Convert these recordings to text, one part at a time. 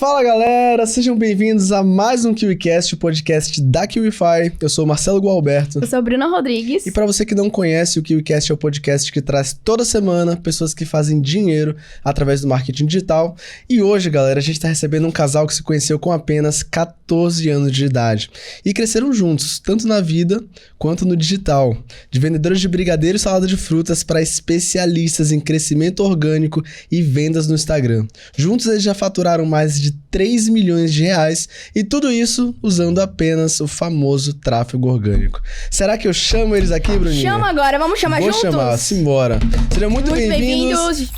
Fala galera, sejam bem-vindos a mais um KiwiCast, o podcast da KiwiFi. Eu sou o Marcelo Gualberto. Eu sou a Bruna Rodrigues. E para você que não conhece, o KiwiCast é o podcast que traz toda semana pessoas que fazem dinheiro através do marketing digital. E hoje, galera, a gente tá recebendo um casal que se conheceu com apenas 14 anos de idade. E cresceram juntos, tanto na vida quanto no digital. De vendedores de brigadeiro e salada de frutas para especialistas em crescimento orgânico e vendas no Instagram. Juntos eles já faturaram mais de 3 milhões de reais e tudo isso usando apenas o famoso tráfego orgânico. Será que eu chamo eles aqui, Bruninha? Chama agora, vamos chamar juntos? Vou chamar, simbora. Sejam muito bem-vindos.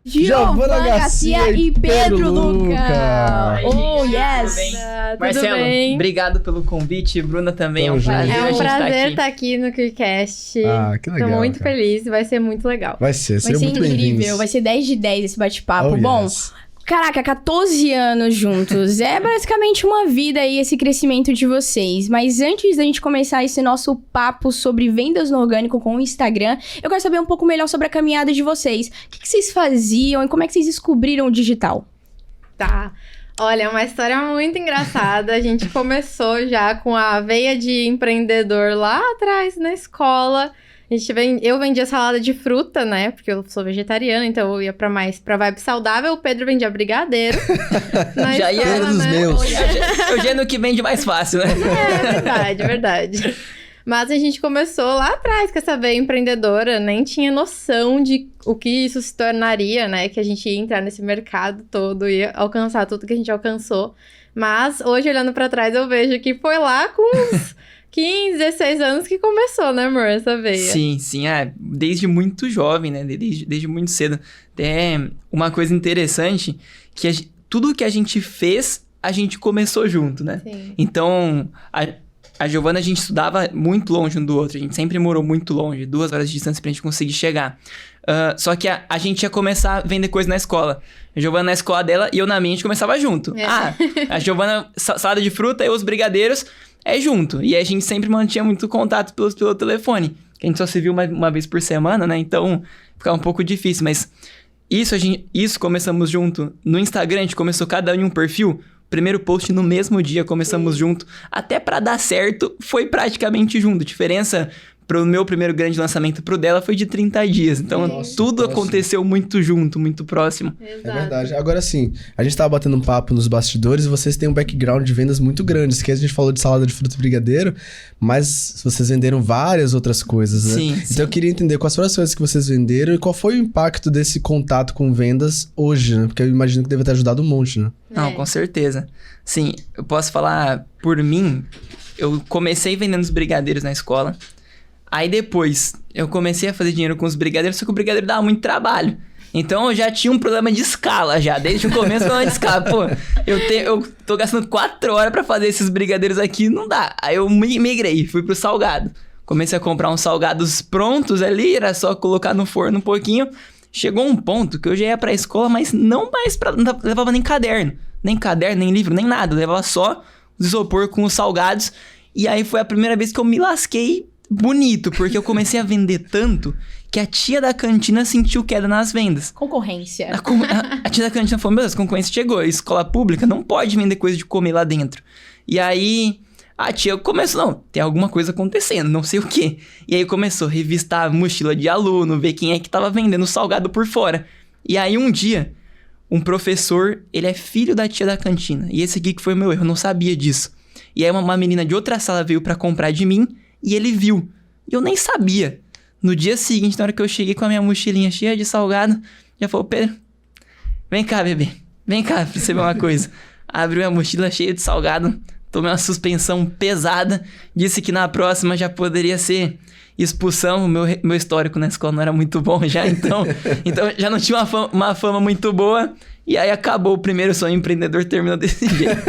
Giovana Garcia e Pedro Luca. Oh, yes. Tudo Marcelo, bem? Obrigado pelo convite. Bruna também, é um prazer. É um prazer estar aqui no KiwiCast. Que legal. Tô muito feliz, vai ser muito legal. Vai ser muito incrível, vai ser 10 de 10 esse bate-papo. Bom, caraca, 14 anos juntos. É basicamente uma vida aí, esse crescimento de vocês. Mas antes da gente começar esse nosso papo sobre vendas no orgânico com o Instagram, eu quero saber um pouco melhor sobre a caminhada de vocês. O que vocês faziam e como é que vocês descobriram o digital? Tá. Olha, é uma história muito engraçada. A gente começou já com a veia de empreendedor lá atrás na escola. Eu vendia salada de fruta, né? Porque eu sou vegetariana, então eu ia pra vibe saudável. O Pedro vendia brigadeiro. Já ia dos meus. Eu já no que vende mais fácil, né? É verdade. Mas a gente começou lá atrás com essa veia empreendedora, nem tinha noção de o que isso se tornaria, né? Que a gente ia entrar nesse mercado todo, ia alcançar tudo que a gente alcançou. Mas hoje, olhando pra trás, eu vejo que foi lá com uns 15, 16 anos que começou, né, amor, essa veia? Sim, desde muito jovem, né, desde muito cedo. É uma coisa interessante, que tudo que a gente fez, a gente começou junto, né? Sim. Então, a Giovana, a gente estudava muito longe um do outro, a gente sempre morou muito longe, 2 horas de distância pra gente conseguir chegar. Só que a gente ia começar a vender coisa na escola. A Giovana na escola dela e eu na minha, a gente começava junto. A Giovana, salada de fruta, eu os brigadeiros, junto. E a gente sempre mantinha muito contato pelo telefone. Que a gente só se viu uma vez por semana, né? Então, ficava um pouco difícil. Mas isso começamos junto. No Instagram, a gente começou cada um em um perfil. Primeiro post no mesmo dia, começamos junto. Até pra dar certo, foi praticamente junto. Diferença pro meu primeiro grande lançamento pro dela foi de 30 dias. Então, tudo aconteceu muito junto, muito próximo. Exato. É verdade. Agora sim, a gente tava batendo um papo nos bastidores e vocês têm um background de vendas muito grande. Que a gente falou de salada de fruta e brigadeiro, mas vocês venderam várias outras coisas, né? Sim. Então eu queria entender quais foram as coisas que vocês venderam e qual foi o impacto desse contato com vendas hoje, né? Porque eu imagino que deve ter ajudado um monte, né? Não, com certeza. Sim, eu posso falar por mim, eu comecei vendendo os brigadeiros na escola. Aí depois, eu comecei a fazer dinheiro com os brigadeiros, só que o brigadeiro dava muito trabalho. Então, eu já tinha um problema de escala já, desde o começo, problema de escala. Pô, eu tô gastando 4 horas pra fazer esses brigadeiros aqui, não dá. Aí eu migrei, fui pro salgado. Comecei a comprar uns salgados prontos ali, era só colocar no forno um pouquinho. Chegou um ponto que eu já ia pra escola, mas não levava nem caderno, nem livro, nem nada. Eu levava só os isopor com os salgados. E aí foi a primeira vez que eu me lasquei bonito, porque eu comecei a vender tanto que a tia da cantina sentiu queda nas vendas. Concorrência. A tia da cantina falou, meu Deus, a concorrência chegou, escola pública não pode vender coisa de comer lá dentro. E aí, a tia começou, não, tem alguma coisa acontecendo, não sei o quê. E aí começou a revistar a mochila de aluno, ver quem é que tava vendendo salgado por fora. E aí um dia, um professor, ele é filho da tia da cantina. E esse aqui que foi o meu erro, eu não sabia disso. E aí uma menina de outra sala veio pra comprar de mim, e ele viu. E eu nem sabia. No dia seguinte, na hora que eu cheguei com a minha mochilinha cheia de salgado, já falou, Pedro, vem cá, bebê. Vem cá pra você ver uma coisa. Abriu a mochila cheia de salgado, tomei uma suspensão pesada, disse que na próxima já poderia ser expulsão. O meu histórico na escola não era muito bom já, então já não tinha uma fama muito boa. E aí acabou o primeiro sonho empreendedor, terminou desse jeito.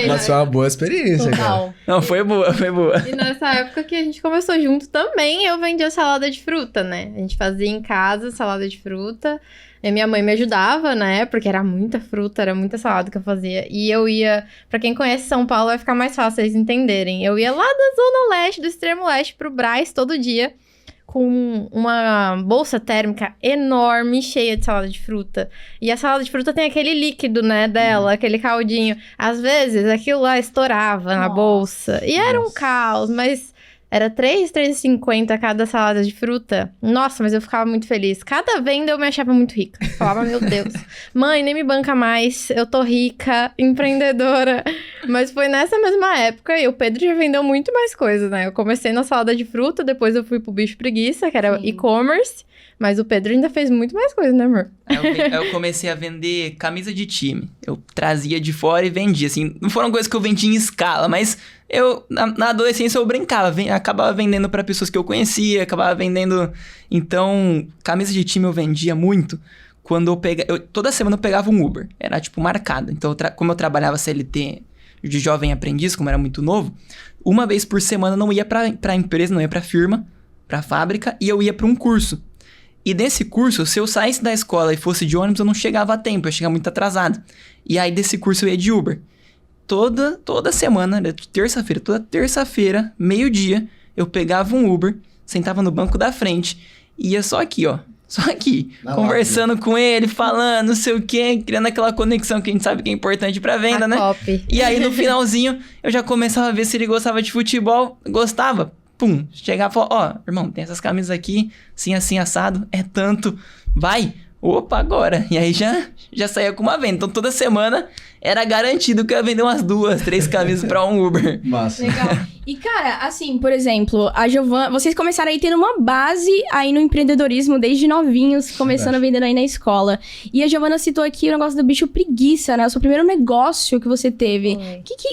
Mas foi uma boa experiência, cara. Não, foi boa. E nessa época que a gente começou junto também, eu vendia salada de fruta, né? A gente fazia em casa salada de fruta. E minha mãe me ajudava, né? Porque era muita fruta, era muita salada que eu fazia. E eu ia... Pra quem conhece São Paulo, vai ficar mais fácil vocês entenderem. Eu ia lá da Zona Leste, do Extremo Leste, pro Brás todo dia, com uma bolsa térmica enorme, cheia de salada de fruta. E a salada de fruta tem aquele líquido, né, dela, aquele caldinho. Às vezes, aquilo lá estourava na bolsa. E era um caos, mas era R$3,50 cada salada de fruta. Nossa, mas eu ficava muito feliz. Cada venda eu me achava muito rica. Eu falava, meu Deus, mãe, nem me banca mais. Eu tô rica, empreendedora. Mas foi nessa mesma época e o Pedro já vendeu muito mais coisas, né? Eu comecei na salada de fruta, depois eu fui pro bicho preguiça, que era e-commerce. Mas o Pedro ainda fez muito mais coisas, né, amor? Aí eu comecei a vender camisa de time. Eu trazia de fora e vendia, assim. Não foram coisas que eu vendia em escala, mas eu, na adolescência, eu brincava. Acabava vendendo pra pessoas que eu conhecia, acabava vendendo... Então, camisa de time eu vendia muito. Quando eu pegava... Toda semana eu pegava um Uber. Era, tipo, marcado. Então, como eu trabalhava CLT de jovem aprendiz, como era muito novo, uma vez por semana eu não ia pra empresa, não ia pra firma, pra fábrica, e eu ia pra um curso. E nesse curso, se eu saísse da escola e fosse de ônibus, eu não chegava a tempo, eu chegava muito atrasado. E aí, desse curso, eu ia de Uber. Toda semana, toda terça-feira, meio-dia, eu pegava um Uber, sentava no banco da frente, e ia só aqui, ó. Só aqui, conversando com ele, falando, não sei o quê, criando aquela conexão que a gente sabe que é importante pra venda, né? Copy. E aí, no finalzinho, eu já começava a ver se ele gostava de futebol. Gostava. Pum, chegava e falava, irmão, tem essas camisas aqui, assim, assado, é tanto, vai, opa, agora. E aí já saía com uma venda. Então, toda semana era garantido que eu ia vender umas 2, 3 camisas pra um Uber. Massa. Legal. E, cara, assim, por exemplo, a Giovana... Vocês começaram aí tendo uma base aí no empreendedorismo desde novinhos, começando a vender aí na escola. E a Giovana citou aqui o negócio do bicho preguiça, né? O seu primeiro negócio que você teve.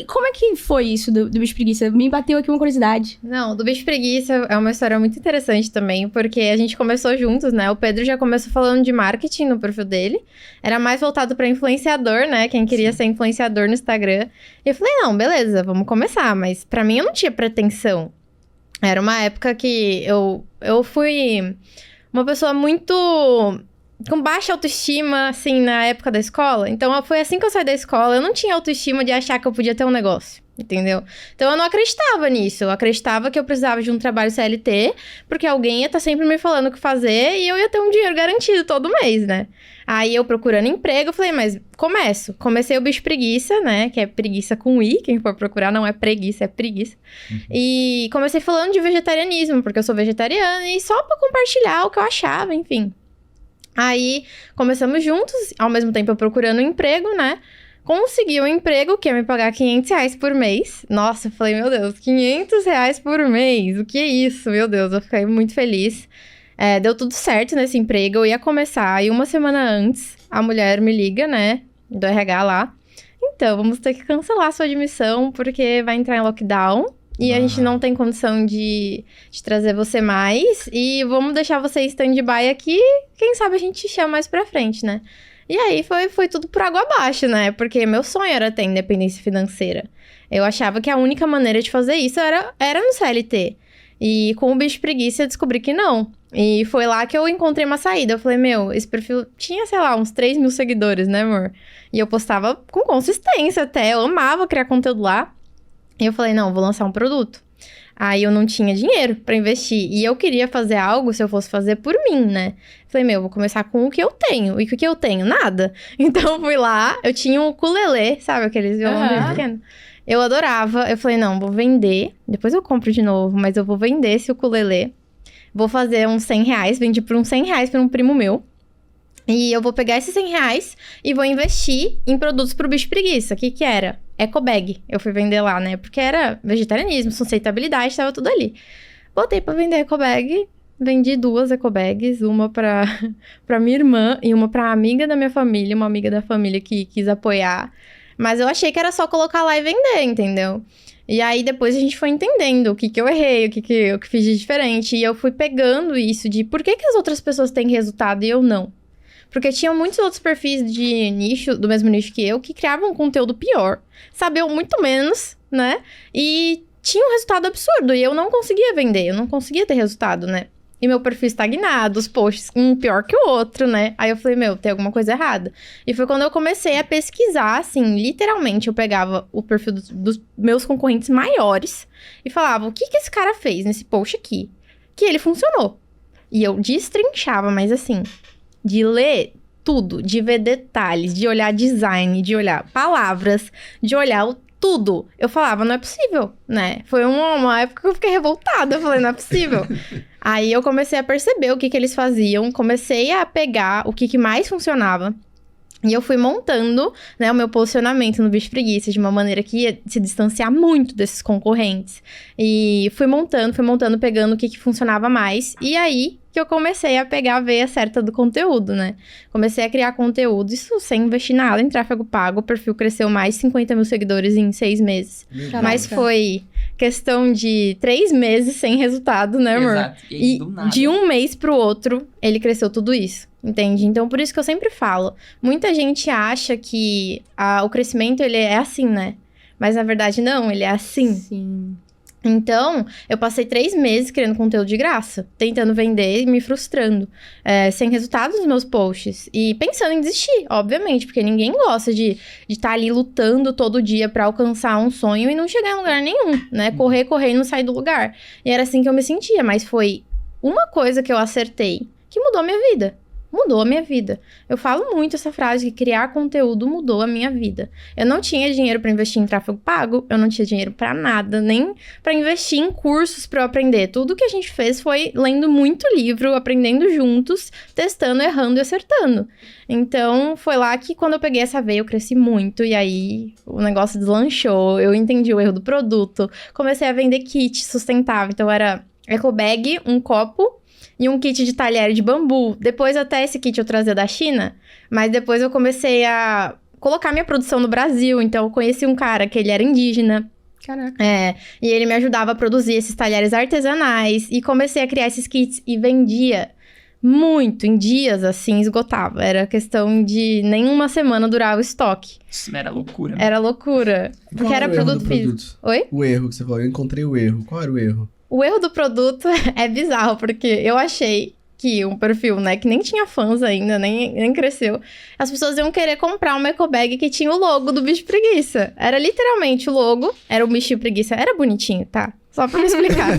Como é que foi isso do bicho preguiça? Me bateu aqui uma curiosidade. Não, do bicho preguiça é uma história muito interessante também, porque a gente começou juntos, né? O Pedro já começou falando de marketing no perfil dele. Era mais voltado pra influenciador, né? Quem queria ser influenciador no Instagram. E eu falei, não, beleza, vamos começar. Mas pra mim eu não tinha pretensão. Era uma época que eu fui uma pessoa muito... com baixa autoestima, assim, na época da escola. Então, foi assim que eu saí da escola. Eu não tinha autoestima de achar que eu podia ter um negócio, entendeu? Então, eu não acreditava nisso. Eu acreditava que eu precisava de um trabalho CLT, porque alguém ia estar sempre me falando o que fazer e eu ia ter um dinheiro garantido todo mês, né? Aí, eu procurando emprego, eu falei, mas comecei o bicho preguiça, né? Que é preguiça com I, quem for procurar não é preguiça, é preguiça. E comecei falando de vegetarianismo, porque eu sou vegetariana, e só pra compartilhar o que eu achava, enfim. Aí, começamos juntos, ao mesmo tempo eu procurando um emprego, né? Consegui um emprego que ia me pagar R$500 por mês. Nossa, eu falei, meu Deus, R$500 por mês, o que é isso? Meu Deus, eu fiquei muito feliz. Deu tudo certo nesse emprego, eu ia começar, e uma semana antes, a mulher me liga, né, do RH lá. Então, vamos ter que cancelar a sua admissão, porque vai entrar em lockdown. E a gente não tem condição de trazer você mais. E vamos deixar você em stand-by aqui. Quem sabe a gente te chama mais pra frente, né? E aí foi tudo por água abaixo, né? Porque meu sonho era ter independência financeira. Eu achava que a única maneira de fazer isso era no CLT. E com o bicho preguiça eu descobri que não. E foi lá que eu encontrei uma saída. Eu falei, esse perfil tinha, sei lá, uns 3 mil seguidores, né, amor? E eu postava com consistência até. Eu amava criar conteúdo lá. E eu falei, não, vou lançar um produto. Aí eu não tinha dinheiro pra investir. E eu queria fazer algo, se eu fosse fazer por mim, né? Falei, vou começar com o que eu tenho. E o que eu tenho? Nada. Então, fui lá, eu tinha um ukulele, sabe? Aqueles violão bem pequeno. Eu adorava. Eu falei, não, vou vender. Depois eu compro de novo, mas eu vou vender esse ukulele. Vou fazer uns R$100. Vendi por uns R$100 pra um primo meu. E eu vou pegar esses R$100 e vou investir em produtos pro bicho preguiça. O que era? Ecobag. Eu fui vender lá, né? Porque era vegetarianismo, sustentabilidade, tava tudo ali. Botei pra vender ecobag. Vendi 2 ecobags. Uma pra minha irmã e uma pra amiga da minha família. Uma amiga da família que quis apoiar. Mas eu achei que era só colocar lá e vender, entendeu? E aí, depois a gente foi entendendo o que eu errei, o que eu fiz de diferente. E eu fui pegando isso de por que as outras pessoas têm resultado e eu não. Porque tinham muitos outros perfis de nicho, do mesmo nicho que eu, que criavam um conteúdo pior. Sabiam muito menos, né? E tinha um resultado absurdo. E eu não conseguia vender, eu não conseguia ter resultado, né? E meu perfil estagnado, os posts um pior que o outro, né? Aí eu falei, tem alguma coisa errada. E foi quando eu comecei a pesquisar, assim, literalmente, eu pegava o perfil dos meus concorrentes maiores e falava, o que esse cara fez nesse post aqui? Que ele funcionou. E eu destrinchava, mas assim, de ler tudo, de ver detalhes, de olhar design, de olhar palavras, de olhar tudo. Eu falava, não é possível, né? Foi uma época que eu fiquei revoltada. Eu falei, não é possível. Aí eu comecei a perceber o que eles faziam, comecei a pegar o que mais funcionava. E eu fui montando, né, o meu posicionamento no Bicho Preguiça de uma maneira que ia se distanciar muito desses concorrentes. E fui montando, pegando o que funcionava mais. E aí que eu comecei a pegar a veia certa do conteúdo, né? Comecei a criar conteúdo, isso sem investir nada em tráfego pago. O perfil cresceu mais 50 mil seguidores em 6 meses. Caraca. Mas foi questão de 3 meses sem resultado, né, amor? Exato. E aí, do nada. De um mês pro outro, ele cresceu tudo isso. Entende? Então, por isso que eu sempre falo. Muita gente acha que o crescimento, ele é assim, né? Mas, na verdade, não. Ele é assim. Sim. Então, eu passei 3 meses criando conteúdo de graça. Tentando vender e me frustrando. Sem resultados nos meus posts. E pensando em desistir, obviamente. Porque ninguém gosta de estar ali lutando todo dia pra alcançar um sonho e não chegar em lugar nenhum, né? Correr e não sair do lugar. E era assim que eu me sentia. Mas foi uma coisa que eu acertei que mudou a minha vida. Mudou a minha vida. Eu falo muito essa frase, que criar conteúdo mudou a minha vida. Eu não tinha dinheiro pra investir em tráfego pago, eu não tinha dinheiro pra nada, nem pra investir em cursos pra eu aprender. Tudo que a gente fez foi lendo muito livro, aprendendo juntos, testando, errando e acertando. Então, foi lá que quando eu peguei essa veia, eu cresci muito. E aí, o negócio deslanchou, eu entendi o erro do produto. Comecei a vender kit sustentável. Então, era eco bag, um copo e um kit de talher de bambu. Depois, até esse kit eu trazia da China, mas depois eu comecei a colocar minha produção no Brasil. Então, eu conheci um cara que ele era indígena. Caraca. E ele me ajudava a produzir esses talheres artesanais. E comecei a criar esses kits e vendia muito. Em dias, assim, esgotava. Era questão de nenhuma semana durar o estoque. Isso era loucura. Era loucura. Porque Qual era era o erro produto do físico. produto? Oi? O erro que você falou, eu encontrei o erro. Qual era o erro? O erro do produto é bizarro, porque eu achei que um perfil, né, que nem tinha fãs ainda, nem cresceu, as pessoas iam querer comprar uma eco bag que tinha o logo do Bicho Preguiça. Era literalmente o logo, era o Bicho Preguiça, era bonitinho, tá? Só pra me explicar.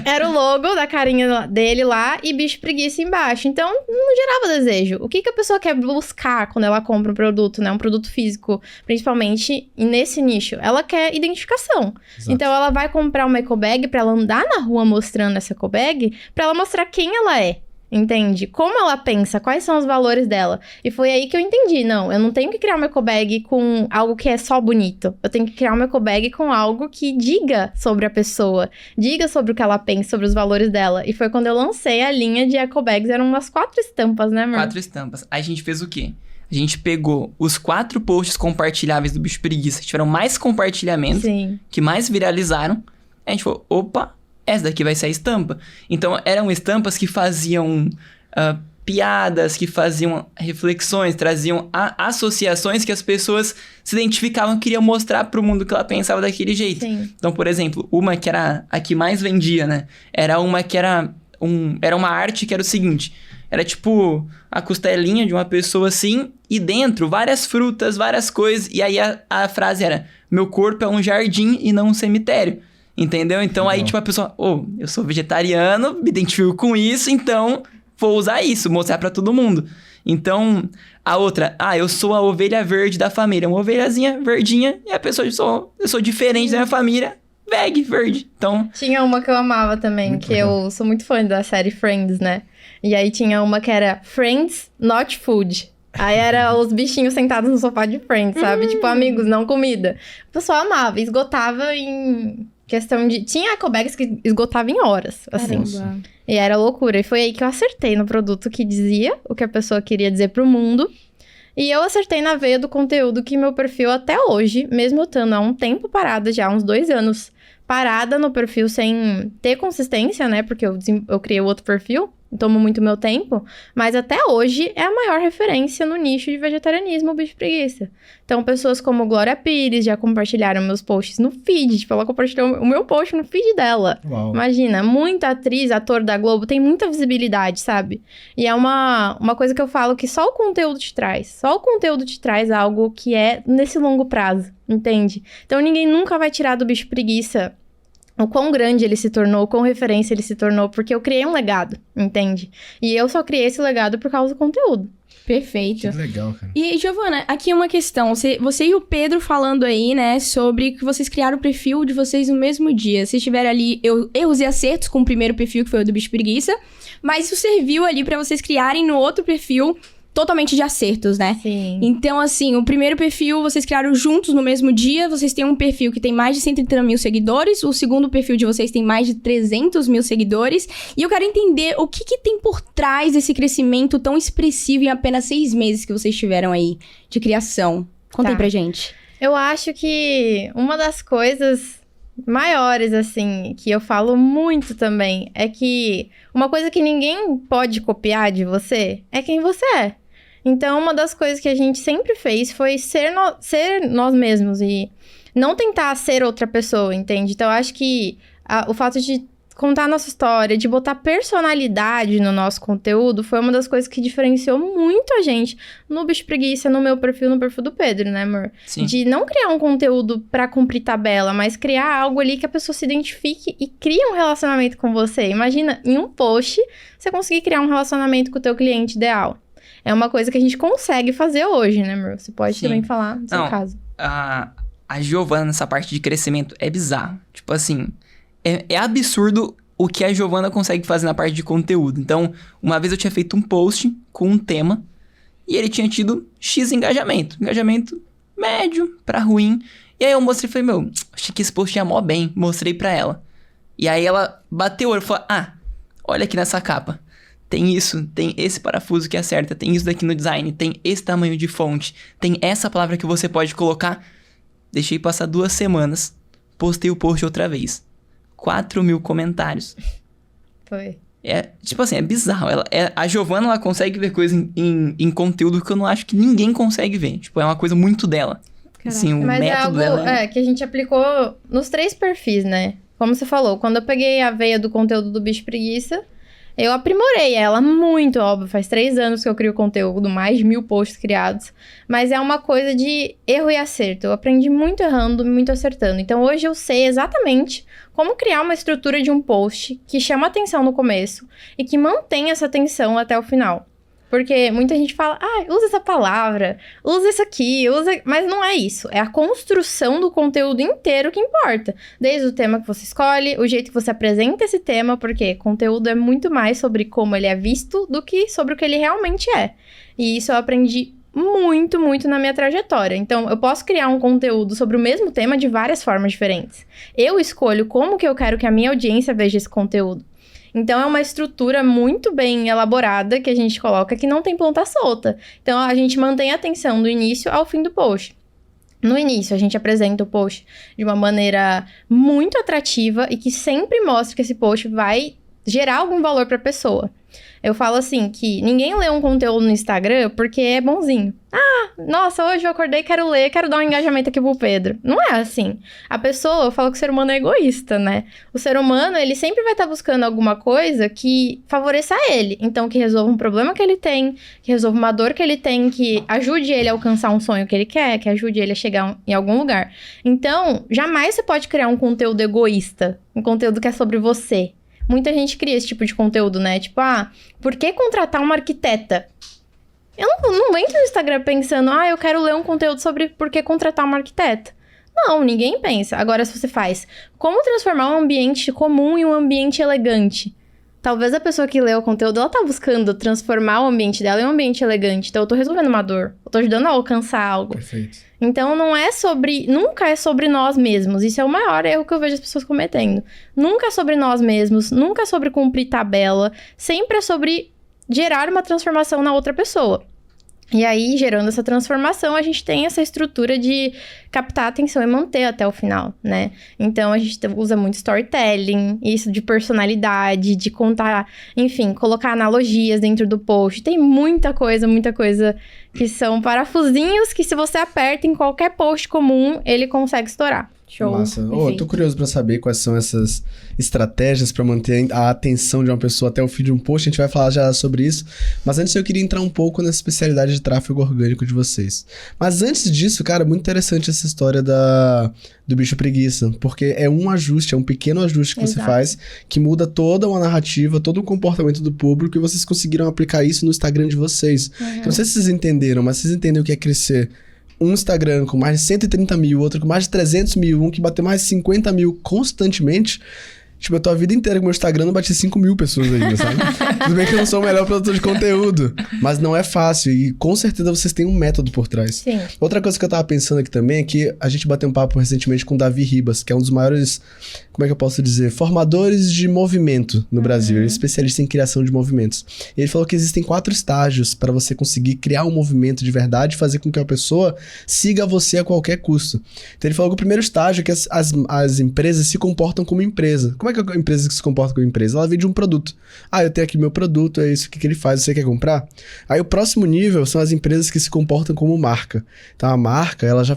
Era o logo da carinha dele lá e Bicho Preguiça embaixo. Então, não gerava desejo. O que a pessoa quer buscar quando ela compra um produto, né? Um produto físico, principalmente nesse nicho. Ela quer identificação. Exato. Então, ela vai comprar uma eco bag pra ela andar na rua mostrando essa eco bag, pra ela mostrar quem ela é. Entende? Como ela pensa, quais são os valores dela. E foi aí que eu entendi, não, eu não tenho que criar uma eco bag com algo que é só bonito. Eu tenho que criar uma eco bag com algo que diga sobre a pessoa, diga sobre o que ela pensa, sobre os valores dela. E foi quando eu lancei a linha de eco bags, eram umas 4 estampas, né, amor? 4 estampas. Aí a gente fez o quê? A gente pegou os 4 posts compartilháveis do Bicho Preguiça, que tiveram mais compartilhamentos, Sim. que mais viralizaram. A gente falou, opa, essa daqui vai ser a estampa. Então, eram estampas que faziam piadas, que faziam reflexões, traziam associações que as pessoas se identificavam e queriam mostrar pro mundo que ela pensava daquele jeito. Sim. Então, por exemplo, uma que era a que mais vendia, né? Era uma que era uma arte que era o seguinte... Era tipo a costelinha de uma pessoa assim, e dentro várias frutas, várias coisas. E aí a frase era, meu corpo é um jardim e não um cemitério. Entendeu? Então aí tipo a pessoa, eu sou vegetariano, me identifico com isso, então vou usar isso, mostrar pra todo mundo. Então a outra, eu sou a ovelha verde da família, uma ovelhazinha verdinha, e a pessoa, eu sou diferente da minha família, verde. Então... Tinha uma que eu amava também, Muito que legal. eu sou muito fã da série Friends, né? E aí tinha uma que era Friends Not Food. Aí era os bichinhos sentados no sofá de Friends, sabe? Tipo, amigos, não comida. O pessoal amava, esgotava em questão de... Tinha ecobags que esgotava em horas, assim. Caramba. E era loucura. E foi aí que eu acertei no produto que dizia o que a pessoa queria dizer pro mundo. E eu acertei na veia do conteúdo que meu perfil até hoje, mesmo eu estando há um tempo parada já, uns 2 anos, parada no perfil sem ter consistência, né? Porque eu criei outro perfil, tomo muito meu tempo. Mas até hoje é a maior referência no nicho de vegetarianismo, o Bicho Preguiça. Então, pessoas como Glória Pires já compartilharam meus posts no feed. Tipo, ela compartilhou o meu post no feed dela. Uau. Imagina, muita atriz, ator da Globo tem muita visibilidade, sabe? E é uma coisa que eu falo que só o conteúdo te traz. Só o conteúdo te traz algo que é nesse longo prazo, entende? Então ninguém nunca vai tirar do Bicho Preguiça o quão grande ele se tornou, o quão referência ele se tornou, porque eu criei um legado, entende? E eu só criei esse legado por causa do conteúdo. Perfeito. Que legal, cara. E, Giovana, aqui uma questão. Você e o Pedro falando aí, né, sobre que vocês criaram o perfil de vocês no mesmo dia. Vocês tiveram ali erros e acertos com o primeiro perfil, que foi o do Bicho Preguiça, mas isso serviu ali pra vocês criarem no outro perfil totalmente de acertos, né? Sim. Então, assim, o primeiro perfil vocês criaram juntos no mesmo dia. Vocês têm um perfil que tem mais de 130 mil seguidores. O segundo perfil de vocês tem mais de 300 mil seguidores. E eu quero entender o que tem por trás desse crescimento tão expressivo em apenas 6 meses que vocês tiveram aí de criação. Conta aí pra gente. Eu acho que uma das coisas maiores, assim, que eu falo muito também, é que uma coisa que ninguém pode copiar de você é quem você é. Então, uma das coisas que a gente sempre fez foi ser nós mesmos e não tentar ser outra pessoa, entende? Então, eu acho que o fato de contar a nossa história, de botar personalidade no nosso conteúdo, foi uma das coisas que diferenciou muito a gente no Bicho Preguiça, no meu perfil, no perfil do Pedro, né, amor? Sim. De não criar um conteúdo pra cumprir tabela, mas criar algo ali que a pessoa se identifique e crie um relacionamento com você. Imagina, em um post, você conseguir criar um relacionamento com o teu cliente ideal. É uma coisa que a gente consegue fazer hoje, né, amor? Você pode também falar do seu caso. A Giovana, nessa parte de crescimento, é bizarro. Tipo assim, é absurdo o que a Giovana consegue fazer na parte de conteúdo. Então, uma vez eu tinha feito um post com um tema e ele tinha tido X engajamento. Engajamento médio pra ruim. E aí eu mostrei e falei, meu, achei que esse post ia mó bem. Mostrei pra ela. E aí ela bateu o olho e falou, olha aqui nessa capa. Tem isso, tem esse parafuso que acerta, tem isso daqui no design, tem esse tamanho de fonte, tem essa palavra que você pode colocar. Deixei passar 2 semanas, postei o post outra vez. 4.000 comentários. Foi. Tipo assim, é bizarro. A Giovana, ela consegue ver coisa em conteúdo que eu não acho que ninguém consegue ver. Tipo, é uma coisa muito dela. Assim, o Mas método é algo dela... que a gente aplicou nos 3 perfis, né? Como você falou, quando eu peguei a veia do conteúdo do Bicho Preguiça, eu aprimorei ela muito, óbvio. Faz 3 anos que eu crio conteúdo, mais de 1.000 posts criados. Mas é uma coisa de erro e acerto. Eu aprendi muito errando, muito acertando. Então, hoje eu sei exatamente como criar uma estrutura de um post que chama atenção no começo e que mantém essa atenção até o final. Porque muita gente fala, usa essa palavra, usa isso aqui, mas não é isso. É a construção do conteúdo inteiro que importa. Desde o tema que você escolhe, o jeito que você apresenta esse tema, porque conteúdo é muito mais sobre como ele é visto do que sobre o que ele realmente é. E isso eu aprendi muito, muito na minha trajetória. Então, eu posso criar um conteúdo sobre o mesmo tema de várias formas diferentes. Eu escolho como que eu quero que a minha audiência veja esse conteúdo. Então, é uma estrutura muito bem elaborada que a gente coloca que não tem ponta solta. Então, a gente mantém a atenção do início ao fim do post. No início, a gente apresenta o post de uma maneira muito atrativa e que sempre mostra que esse post vai gerar algum valor para a pessoa. Eu falo assim, que ninguém lê um conteúdo no Instagram porque é bonzinho. Nossa, hoje eu acordei, quero ler, quero dar um engajamento aqui pro Pedro. Não é assim. A pessoa, eu falo que o ser humano é egoísta, né? O ser humano, ele sempre vai estar buscando alguma coisa que favoreça ele. Então, que resolva um problema que ele tem, que resolva uma dor que ele tem, que ajude ele a alcançar um sonho que ele quer, que ajude ele a chegar em algum lugar. Então, jamais você pode criar um conteúdo egoísta, um conteúdo que é sobre você. Muita gente cria esse tipo de conteúdo, né? Tipo, por que contratar uma arquiteta? Eu não entro no Instagram pensando, eu quero ler um conteúdo sobre por que contratar uma arquiteta. Não, ninguém pensa. Agora, se você faz, como transformar um ambiente comum em um ambiente elegante? Talvez a pessoa que lê o conteúdo, ela tá buscando transformar o ambiente dela em um ambiente elegante. Então, eu tô resolvendo uma dor. Eu tô ajudando a alcançar algo. Perfeito. Então, nunca é sobre nós mesmos. Isso é o maior erro que eu vejo as pessoas cometendo. Nunca é sobre nós mesmos, nunca é sobre cumprir tabela. Sempre é sobre gerar uma transformação na outra pessoa. E aí, gerando essa transformação, a gente tem essa estrutura de captar a atenção e manter até o final, né? Então, a gente usa muito storytelling, isso de personalidade, de contar, enfim, colocar analogias dentro do post. Tem muita coisa que são parafusinhos que se você aperta em qualquer post comum, ele consegue estourar. Show. Massa. Eu tô curioso pra saber quais são essas estratégias pra manter a atenção de uma pessoa até o fim de um post. A gente vai falar já sobre isso. Mas antes eu queria entrar um pouco nessa especialidade de tráfego orgânico de vocês. Mas antes disso, cara, muito interessante essa história do bicho preguiça. Porque é um ajuste, é um pequeno ajuste que você faz que muda toda uma narrativa, todo o comportamento do público e vocês conseguiram aplicar isso no Instagram de vocês. Eu não sei se vocês entenderam, mas vocês entendem o que é crescer um Instagram com mais de 130 mil, outro com mais de 300 mil, um que bateu mais de 50 mil constantemente. Tipo, eu tô a vida inteira com o meu Instagram, não bati 5 mil pessoas ainda, sabe? Tudo bem que eu não sou o melhor produtor de conteúdo, mas não é fácil. E com certeza vocês têm um método por trás. Sim. Outra coisa que eu tava pensando aqui também é que a gente bateu um papo recentemente com o Davi Ribas, que é um dos maiores, como é que eu posso dizer, formadores de movimento no Brasil. Ele é especialista em criação de movimentos. E ele falou que existem 4 estágios para você conseguir criar um movimento de verdade e fazer com que a pessoa siga você a qualquer custo. Então ele falou que o primeiro estágio é que as empresas se comportam como empresa. Como é que a empresa que se comporta como empresa? Ela vende um produto. Ah, eu tenho aqui meu produto, é isso, o que ele faz, você quer comprar? Aí o próximo nível são as empresas que se comportam como marca. Então a marca, ela já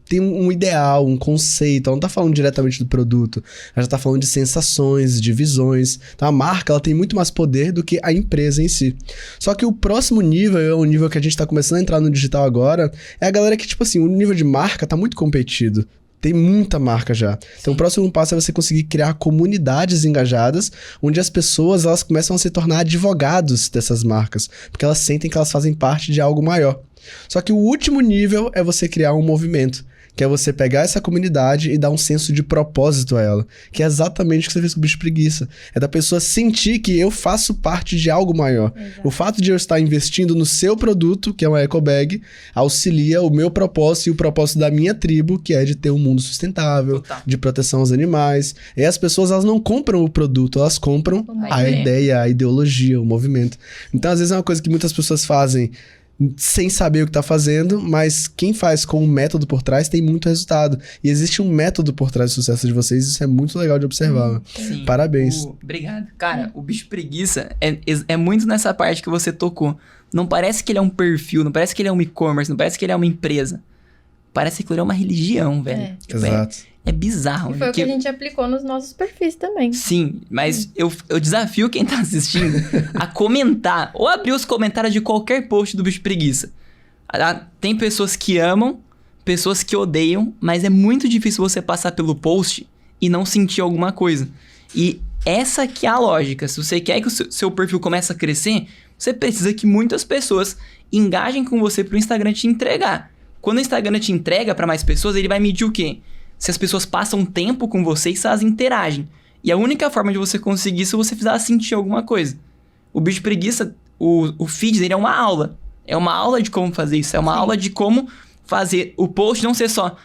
tem um ideal, um conceito, ela não tá falando diretamente do produto, ela já tá falando de sensações, de visões. Então a marca, ela tem muito mais poder do que a empresa em si. Só que o próximo nível, é o nível que a gente tá começando a entrar no digital agora, é a galera que, tipo assim, o nível de marca tá muito competido. Tem muita marca já. Então, o próximo passo é você conseguir criar comunidades engajadas, onde as pessoas elas começam a se tornar advogados dessas marcas, porque elas sentem que elas fazem parte de algo maior. Só que o último nível é você criar um movimento, que é você pegar essa comunidade e dar um senso de propósito a ela, que é exatamente o que você fez com o bicho preguiça. É da pessoa sentir que eu faço parte de algo maior. Exato. O fato de eu estar investindo no seu produto, que é uma ecobag, auxilia o meu propósito e o propósito da minha tribo, que é de ter um mundo sustentável, de proteção aos animais. E as pessoas, elas não compram o produto, elas compram a ideia, a ideologia, o movimento. Então, às vezes é uma coisa que muitas pessoas fazem sem saber o que tá fazendo, mas quem faz com um método por trás tem muito resultado. E existe um método por trás do sucesso de vocês, isso é muito legal de observar. Sim. Parabéns. Obrigado. Cara, o bicho preguiça é muito nessa parte que você tocou. Não parece que ele é um perfil, não parece que ele é um e-commerce, não parece que ele é uma empresa. Parece que ele é uma religião, velho. Exato. É bizarro. E foi o que a gente aplicou nos nossos perfis também. Sim, mas eu desafio quem tá assistindo a comentar, ou abrir os comentários de qualquer post do Bicho Preguiça. Tem pessoas que amam, pessoas que odeiam, mas é muito difícil você passar pelo post e não sentir alguma coisa. E essa que é a lógica. Se você quer que o seu perfil comece a crescer, você precisa que muitas pessoas engajem com você pro Instagram te entregar. Quando o Instagram te entrega para mais pessoas, ele vai medir o quê? Se as pessoas passam tempo com você e se elas interagem. E a única forma de você conseguir isso é você fizer sentir alguma coisa. O Bicho Preguiça, o feed dele é uma aula. É uma aula de como fazer isso. É uma aula de como fazer o post não ser só...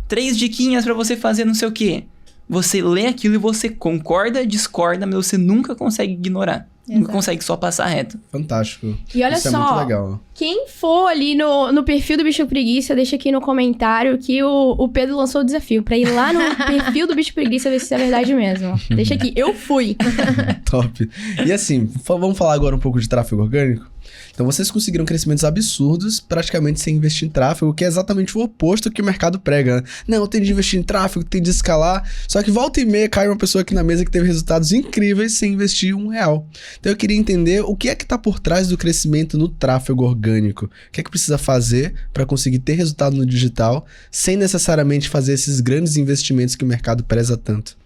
3 diquinhas pra você fazer não sei o quê. Você lê aquilo e você concorda, discorda, mas você nunca consegue ignorar. Exato. Nunca consegue só passar reto. Fantástico. E olha isso só, é muito legal. Quem for ali no perfil do Bicho Preguiça, deixa aqui no comentário que o Pedro lançou o desafio pra ir lá no perfil do Bicho Preguiça ver se é verdade mesmo. Deixa aqui, eu fui. Top. E assim, vamos falar agora um pouco de tráfego orgânico? Então vocês conseguiram crescimentos absurdos praticamente sem investir em tráfego, que é exatamente o oposto que o mercado prega, né? Não, tem de investir em tráfego, tem de escalar. Só que volta e meia cai uma pessoa aqui na mesa que teve resultados incríveis sem investir R$1. Então eu queria entender o que é que tá por trás do crescimento no tráfego orgânico. O que é que precisa fazer para conseguir ter resultado no digital sem necessariamente fazer esses grandes investimentos que o mercado preza tanto?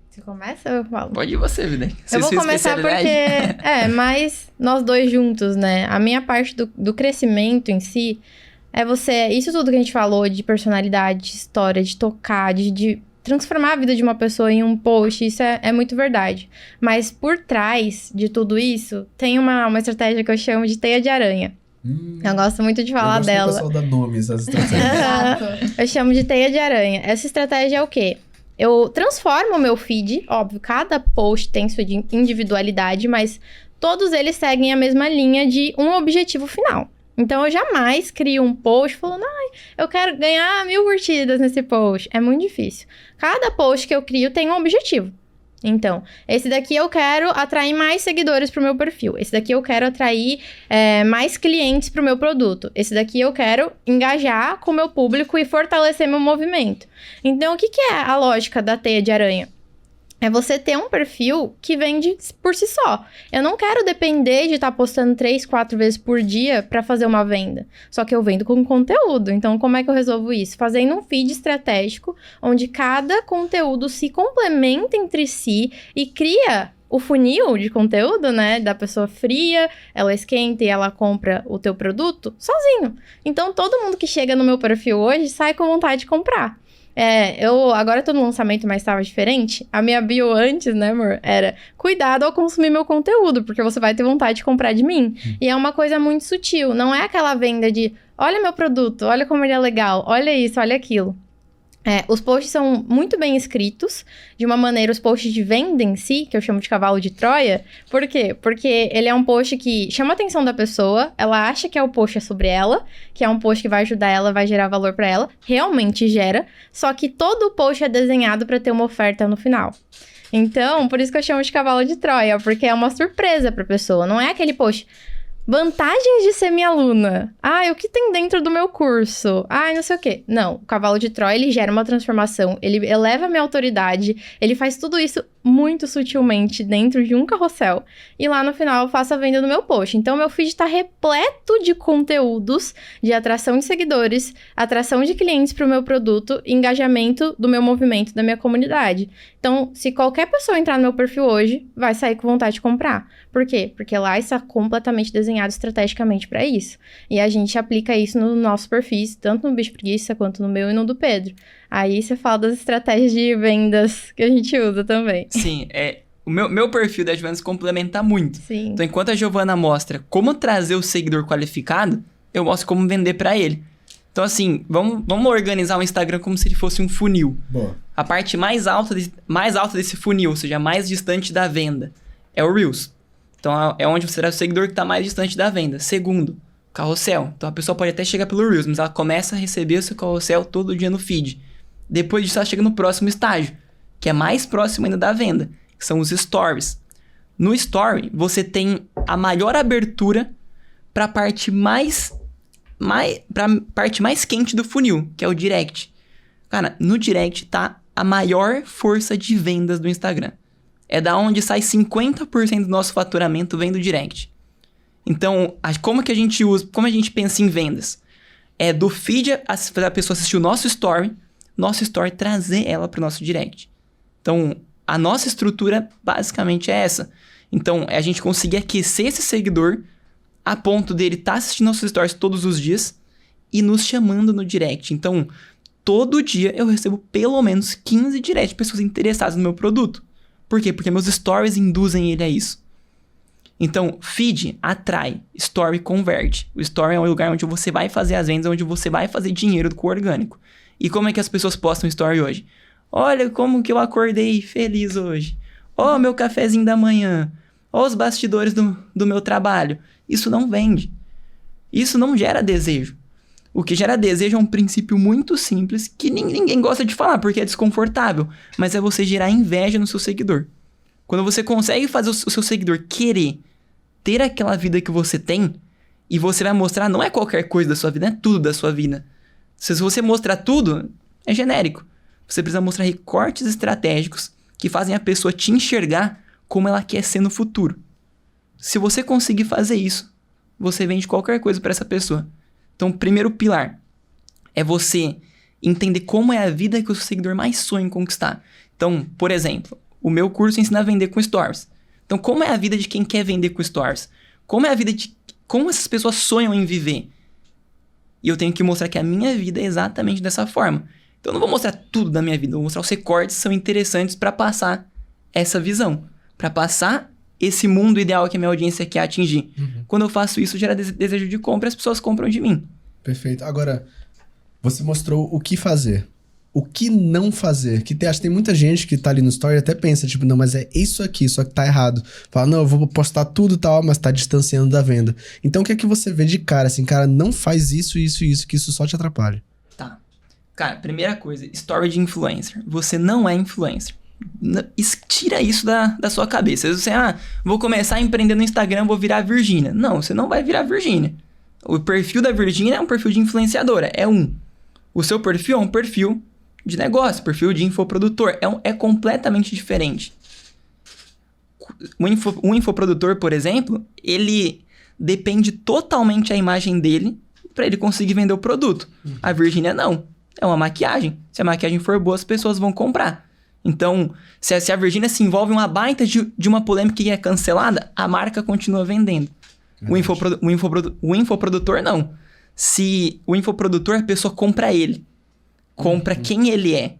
Você começa ou eu falo? Pode ir você, Vida. Eu vou começar porque... mas nós dois juntos, né? A minha parte do crescimento em si é você... Isso tudo que a gente falou de personalidade, de história, de tocar, de transformar a vida de uma pessoa em um post, isso é muito verdade. Mas por trás de tudo isso, tem uma estratégia que eu chamo de teia de aranha. Eu gosto muito de falar dela. O pessoal dá nomes às estratégias. Eu chamo de teia de aranha. Essa estratégia é o quê? Eu transformo o meu feed, óbvio, cada post tem sua individualidade, mas todos eles seguem a mesma linha de um objetivo final. Então, eu jamais crio um post falando, eu quero ganhar 1000 curtidas nesse post. É muito difícil. Cada post que eu crio tem um objetivo. Então, esse daqui eu quero atrair mais seguidores pro meu perfil. Esse daqui eu quero atrair mais clientes pro meu produto. Esse daqui eu quero engajar com o meu público e fortalecer meu movimento. Então, o que é a lógica da teia de aranha? É você ter um perfil que vende por si só. Eu não quero depender de estar postando 3, 4 vezes por dia para fazer uma venda. Só que eu vendo com conteúdo. Então, como é que eu resolvo isso? Fazendo um feed estratégico, onde cada conteúdo se complementa entre si e cria o funil de conteúdo, né? Da pessoa fria, ela esquenta e ela compra o teu produto sozinho. Então, todo mundo que chega no meu perfil hoje sai com vontade de comprar. Eu agora tô no lançamento, mas tava diferente. A minha bio antes, né, amor, era cuidado ao consumir meu conteúdo, porque você vai ter vontade de comprar de mim. E é uma coisa muito sutil, não é aquela venda de olha meu produto, olha como ele é legal, olha isso, olha aquilo. Os posts são muito bem escritos, de uma maneira, os posts de venda em si, que eu chamo de cavalo de Troia. Por quê? Porque ele é um post que chama a atenção da pessoa, ela acha que o post é sobre ela, que é um post que vai ajudar ela, vai gerar valor pra ela, realmente gera, só que todo o post é desenhado pra ter uma oferta no final. Então, por isso que eu chamo de cavalo de Troia, porque é uma surpresa pra pessoa, não é aquele post... Vantagens de ser minha aluna. O que tem dentro do meu curso? Não sei o quê. Não, o cavalo de Troia, ele gera uma transformação, ele eleva a minha autoridade, ele faz tudo isso muito sutilmente dentro de um carrossel. E lá no final eu faço a venda do meu post. Então, meu feed tá repleto de conteúdos de atração de seguidores, atração de clientes para o meu produto, engajamento do meu movimento, da minha comunidade. Então, se qualquer pessoa entrar no meu perfil hoje, vai sair com vontade de comprar. Por quê? Porque lá está completamente desenhado estrategicamente para isso. E a gente aplica isso nos nossos perfis, tanto no Bicho Preguiça, quanto no meu e no do Pedro. Aí você fala das estratégias de vendas que a gente usa também. Sim, o meu perfil das vendas complementa muito. Sim. Então, enquanto a Giovana mostra como trazer o seguidor qualificado, eu mostro como vender para ele. Então, assim, vamos organizar o Instagram como se ele fosse um funil. Boa. A parte mais alta desse funil, ou seja, mais distante da venda, é o Reels. Então, é onde você traz o seguidor que está mais distante da venda. Segundo, carrossel. Então, a pessoa pode até chegar pelo Reels, mas ela começa a receber o seu carrossel todo dia no feed. Depois disso, ela chega no próximo estágio, que é mais próximo ainda da venda, que são os stories. No story, você tem a maior abertura para a parte mais quente do funil, que é o direct. Cara, no direct tá a maior força de vendas do Instagram. É da onde sai 50% do nosso faturamento vem do direct. Então, como que a gente usa, como a gente pensa em vendas? É do feed a pessoa assistir o nosso story trazer ela para o nosso direct. Então, a nossa estrutura basicamente é essa. Então, é a gente conseguir aquecer esse seguidor a ponto dele estar assistindo nossos stories todos os dias e nos chamando no direct. Então, todo dia eu recebo pelo menos 15 directs de pessoas interessadas no meu produto. Por quê? Porque meus stories induzem ele a isso. Então, feed atrai, story converte. O story é um lugar onde você vai fazer as vendas, onde você vai fazer dinheiro com o orgânico. E como é que as pessoas postam story hoje? Olha como que eu acordei feliz hoje. Ó, meu cafezinho da manhã. Ó, os bastidores do meu trabalho. Isso não vende. Isso não gera desejo. O que gera desejo é um princípio muito simples que ninguém gosta de falar porque é desconfortável. Mas é você gerar inveja no seu seguidor. Quando você consegue fazer o seu seguidor querer ter aquela vida que você tem, e você vai mostrar, não é qualquer coisa da sua vida, não é tudo da sua vida. Se você mostrar tudo, é genérico. Você precisa mostrar recortes estratégicos que fazem a pessoa te enxergar como ela quer ser no futuro. Se você conseguir fazer isso, você vende qualquer coisa para essa pessoa. Então, o primeiro pilar é você entender como é a vida que o seu seguidor mais sonha em conquistar. Então, por exemplo, o meu curso ensina a vender com stories. Então, como é a vida de quem quer vender com stories? Como é a vida de... Como essas pessoas sonham em viver? E eu tenho que mostrar que a minha vida é exatamente dessa forma. Então, eu não vou mostrar tudo da minha vida. Eu vou mostrar os recortes que são interessantes para passar essa visão. Para passar esse mundo ideal que a minha audiência quer atingir. Uhum. Quando eu faço isso, gera desejo de compra e as pessoas compram de mim. Perfeito. Agora, você mostrou o que fazer. O que não fazer? Acho que tem muita gente que tá ali no story e até pensa, tipo, não, mas é isso aqui, só que tá errado. Fala, não, eu vou postar tudo e tal, mas tá distanciando da venda. Então, o que é que você vê de cara? Assim, cara, não faz isso, isso e isso, que isso só te atrapalha. Tá. Cara, primeira coisa, story de influencer. Você não é influencer. Tira isso da sua cabeça. Você, vou começar a empreender no Instagram, vou virar Virgínia. Não, você não vai virar Virgínia. O perfil da Virgínia é um perfil de influenciadora, é um. O seu perfil é um perfil de negócio, perfil de infoprodutor. É completamente diferente. Um infoprodutor, por exemplo, ele depende totalmente da imagem dele para ele conseguir vender o produto. A Virgínia não. É uma maquiagem. Se a maquiagem for boa, as pessoas vão comprar. Então, se a Virgínia se envolve em uma baita de uma polêmica que é cancelada, a marca continua vendendo. O infoprodutor não. Se o infoprodutor, a pessoa compra ele. Compra quem ele é.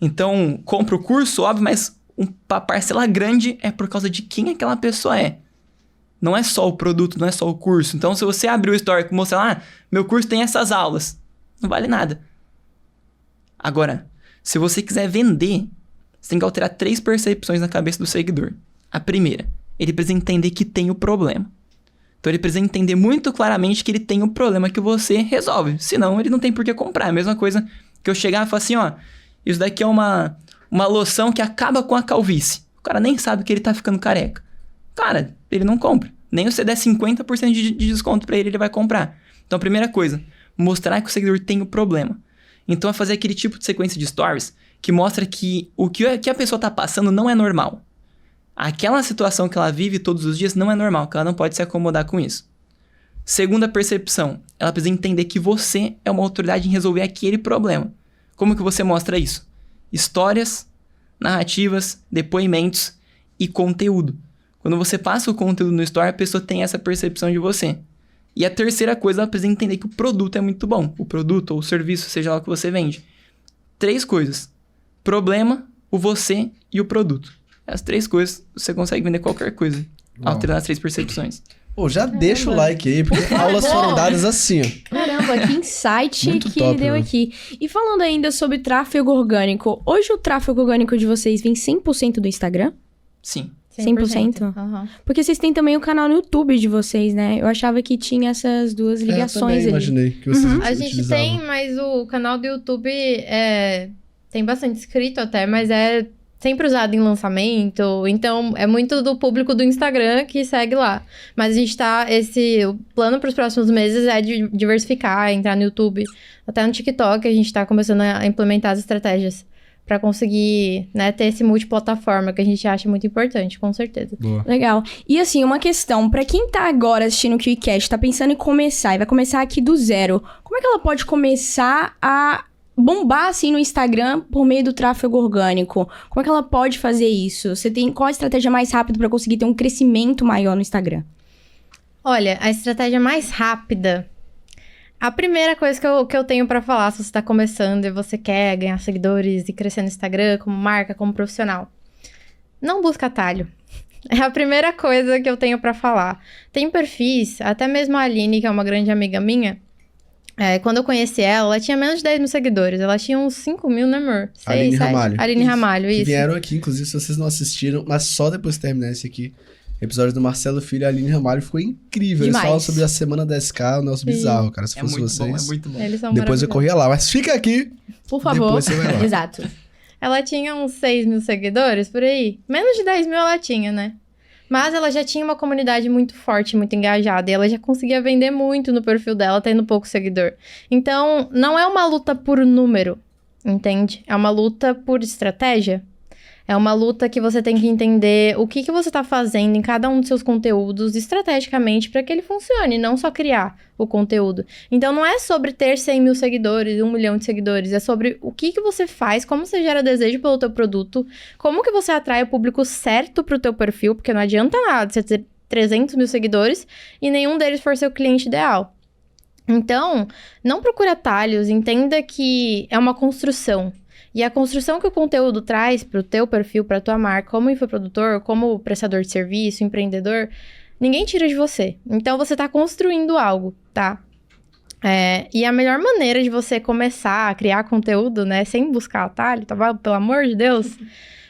Então, compra o curso, óbvio, mas uma parcela grande é por causa de quem aquela pessoa é. Não é só o produto, não é só o curso. Então, se você abrir o story e mostrar meu curso tem essas aulas, não vale nada. Agora, se você quiser vender, você tem que alterar 3 percepções na cabeça do seguidor. A primeira, ele precisa entender que tem o problema. Então, ele precisa entender muito claramente que ele tem o problema que você resolve. Senão, ele não tem por que comprar. É a mesma coisa que eu chegar e falar assim, isso daqui é uma loção que acaba com a calvície. O cara nem sabe que ele tá ficando careca. Cara, ele não compra. Nem se você der 50% de desconto pra ele, ele vai comprar. Então, a primeira coisa, mostrar que o seguidor tem o problema. Então, é fazer aquele tipo de sequência de stories que mostra que o que a pessoa tá passando não é normal. Aquela situação que ela vive todos os dias não é normal, que ela não pode se acomodar com isso. Segunda percepção, ela precisa entender que você é uma autoridade em resolver aquele problema. Como que você mostra isso? Histórias, narrativas, depoimentos e conteúdo. Quando você passa o conteúdo no story, a pessoa tem essa percepção de você. E a terceira coisa, ela precisa entender que o produto é muito bom. O produto ou o serviço, seja lá o que você vende. 3 coisas. Problema, o você e o produto. As 3 coisas, você consegue vender qualquer coisa. Alterando as 3 percepções. Pô, já deixa o like aí, porque aulas foram dadas assim, ó. Caramba, que insight Muito que top, ele deu né? aqui. E falando ainda sobre tráfego orgânico, hoje o tráfego orgânico de vocês vem 100% do Instagram? Sim. 100%? Uhum. Porque vocês têm também o canal no YouTube de vocês, né? Eu achava que tinha essas duas ligações eu também ali. imaginei que vocês A gente utilizavam. tem, mas o canal do YouTube tem bastante inscrito até, mas é sempre usado em lançamento. Então, é muito do público do Instagram que segue lá. Mas a gente o plano para os próximos meses é de diversificar, entrar no YouTube. Até no TikTok a gente tá começando a implementar as estratégias para conseguir, né, ter esse multiplataforma que a gente acha muito importante, com certeza. Boa. Legal. E assim, uma questão, pra quem tá agora assistindo o QICast, tá pensando em começar e vai começar aqui do zero, como é que ela pode começar a bombar assim no Instagram por meio do tráfego orgânico? Como é que ela pode fazer isso? Você tem qual a estratégia mais rápida pra conseguir ter um crescimento maior no Instagram? Olha, a estratégia mais rápida... A primeira coisa que eu tenho pra falar, se você tá começando e você quer ganhar seguidores e crescer no Instagram como marca, como profissional, não busca atalho. É a primeira coisa que eu tenho pra falar. Tem perfis, até mesmo a Aline, que é uma grande amiga minha, quando eu conheci ela tinha menos de 10 mil seguidores. Ela tinha uns 5 mil, né, amor? Aline Ramalho. Aline Ramalho, Que isso. vieram aqui, inclusive, se vocês não assistiram, mas só depois de terminar esse aqui. Episódio do Marcelo Filho e a Aline Ramalho ficou incrível. Demais. Eles falam sobre a semana da SK, o nosso bizarro, cara. Se É fosse muito vocês. bom, é muito bom. Eles são Depois eu maravilhosos. corria lá, mas fica aqui. Por favor. Depois você vai lá. Exato. Ela tinha uns 6 mil seguidores, por aí. Menos de 10 mil ela tinha, né? Mas ela já tinha uma comunidade muito forte, muito engajada. E ela já conseguia vender muito no perfil dela, tendo pouco seguidor. Então, não é uma luta por número, entende? É uma luta por estratégia. É uma luta que você tem que entender o que você tá fazendo em cada um dos seus conteúdos estrategicamente para que ele funcione, não só criar o conteúdo. Então, não é sobre ter 100 mil seguidores, 1 milhão de seguidores. É sobre o que você faz, como você gera desejo pelo teu produto, como que você atrai o público certo pro teu perfil, porque não adianta nada você ter 300 mil seguidores e nenhum deles for seu cliente ideal. Então, não procure atalhos, entenda que é uma construção. E a construção que o conteúdo traz pro teu perfil, pra tua marca, como infoprodutor, como prestador de serviço, empreendedor, ninguém tira de você. Então, você tá construindo algo, tá? E a melhor maneira de você começar a criar conteúdo, né, sem buscar atalho, tá bom? Pelo amor de Deus,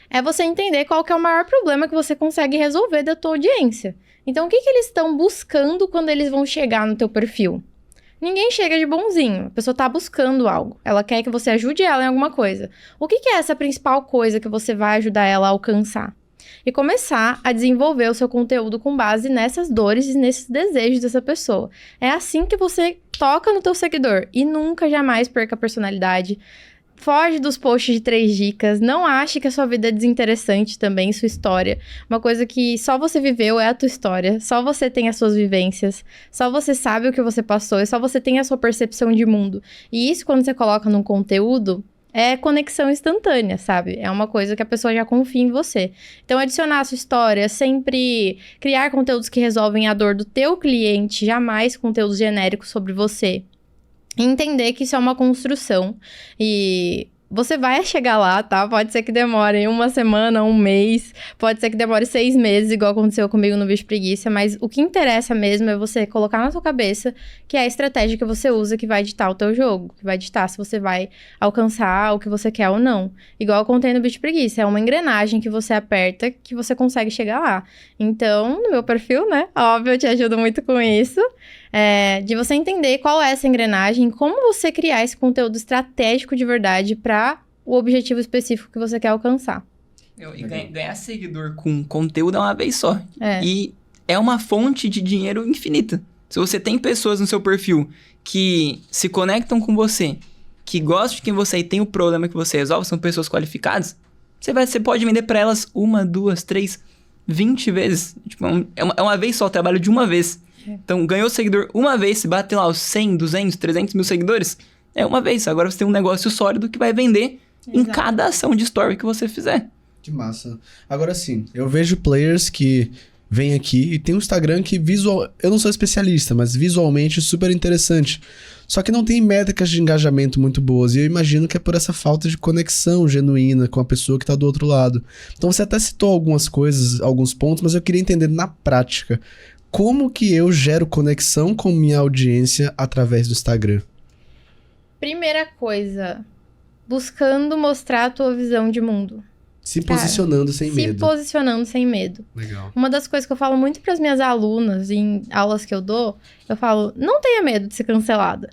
é você entender qual que é o maior problema que você consegue resolver da tua audiência. Então, o que eles estão buscando quando eles vão chegar no teu perfil? Ninguém chega de bonzinho. A pessoa tá buscando algo. Ela quer que você ajude ela em alguma coisa. O que é essa principal coisa que você vai ajudar ela a alcançar? E começar a desenvolver o seu conteúdo com base nessas dores e nesses desejos dessa pessoa. É assim que você toca no teu seguidor. E nunca, jamais perca a personalidade. Foge dos posts de 3 dicas. Não ache que a sua vida é desinteressante também, sua história. Uma coisa que só você viveu é a tua história. Só você tem as suas vivências. Só você sabe o que você passou. E só você tem a sua percepção de mundo. E isso, quando você coloca num conteúdo, é conexão instantânea, sabe? É uma coisa que a pessoa já confia em você. Então, adicionar a sua história, sempre criar conteúdos que resolvem a dor do teu cliente, jamais conteúdos genéricos sobre você. E entender que isso é uma construção e você vai chegar lá, tá? Pode ser que demore 1 semana, 1 mês, pode ser que demore 6 meses, igual aconteceu comigo no Bicho Preguiça, mas o que interessa mesmo é você colocar na sua cabeça que é a estratégia que você usa que vai ditar o teu jogo, que vai ditar se você vai alcançar o que você quer ou não. Igual eu contei no Bicho Preguiça, é uma engrenagem que você aperta que você consegue chegar lá. Então, no meu perfil, né? Óbvio, eu te ajudo muito com isso. De você entender qual é essa engrenagem, como você criar esse conteúdo estratégico de verdade para o objetivo específico que você quer alcançar. E ganhar seguidor com conteúdo é uma vez só. E é uma fonte de dinheiro infinita. Se você tem pessoas no seu perfil que se conectam com você, que gostam de quem você é e tem o problema que você resolve, são pessoas qualificadas, você pode vender para elas 1, 2, 3, 20 vezes. Tipo, é uma vez só, o trabalho de uma vez. Então, ganhou seguidor uma vez, se bater lá os 100, 200, 300 mil seguidores, é uma vez. Agora você tem um negócio sólido que vai vender em cada ação de story que você fizer. Que massa. Agora sim, eu vejo players que vêm aqui e tem um Instagram que eu não sou especialista, mas visualmente super interessante. Só que não tem métricas de engajamento muito boas. E eu imagino que é por essa falta de conexão genuína com a pessoa que tá do outro lado. Então você até citou algumas coisas, alguns pontos, mas eu queria entender na prática. Como que eu gero conexão com minha audiência através do Instagram? Primeira coisa, buscando mostrar a tua visão de mundo. Se posicionando sem medo. Se posicionando sem medo. Legal. Uma das coisas que eu falo muito para as minhas alunas em aulas que eu dou, eu falo, não tenha medo de ser cancelada.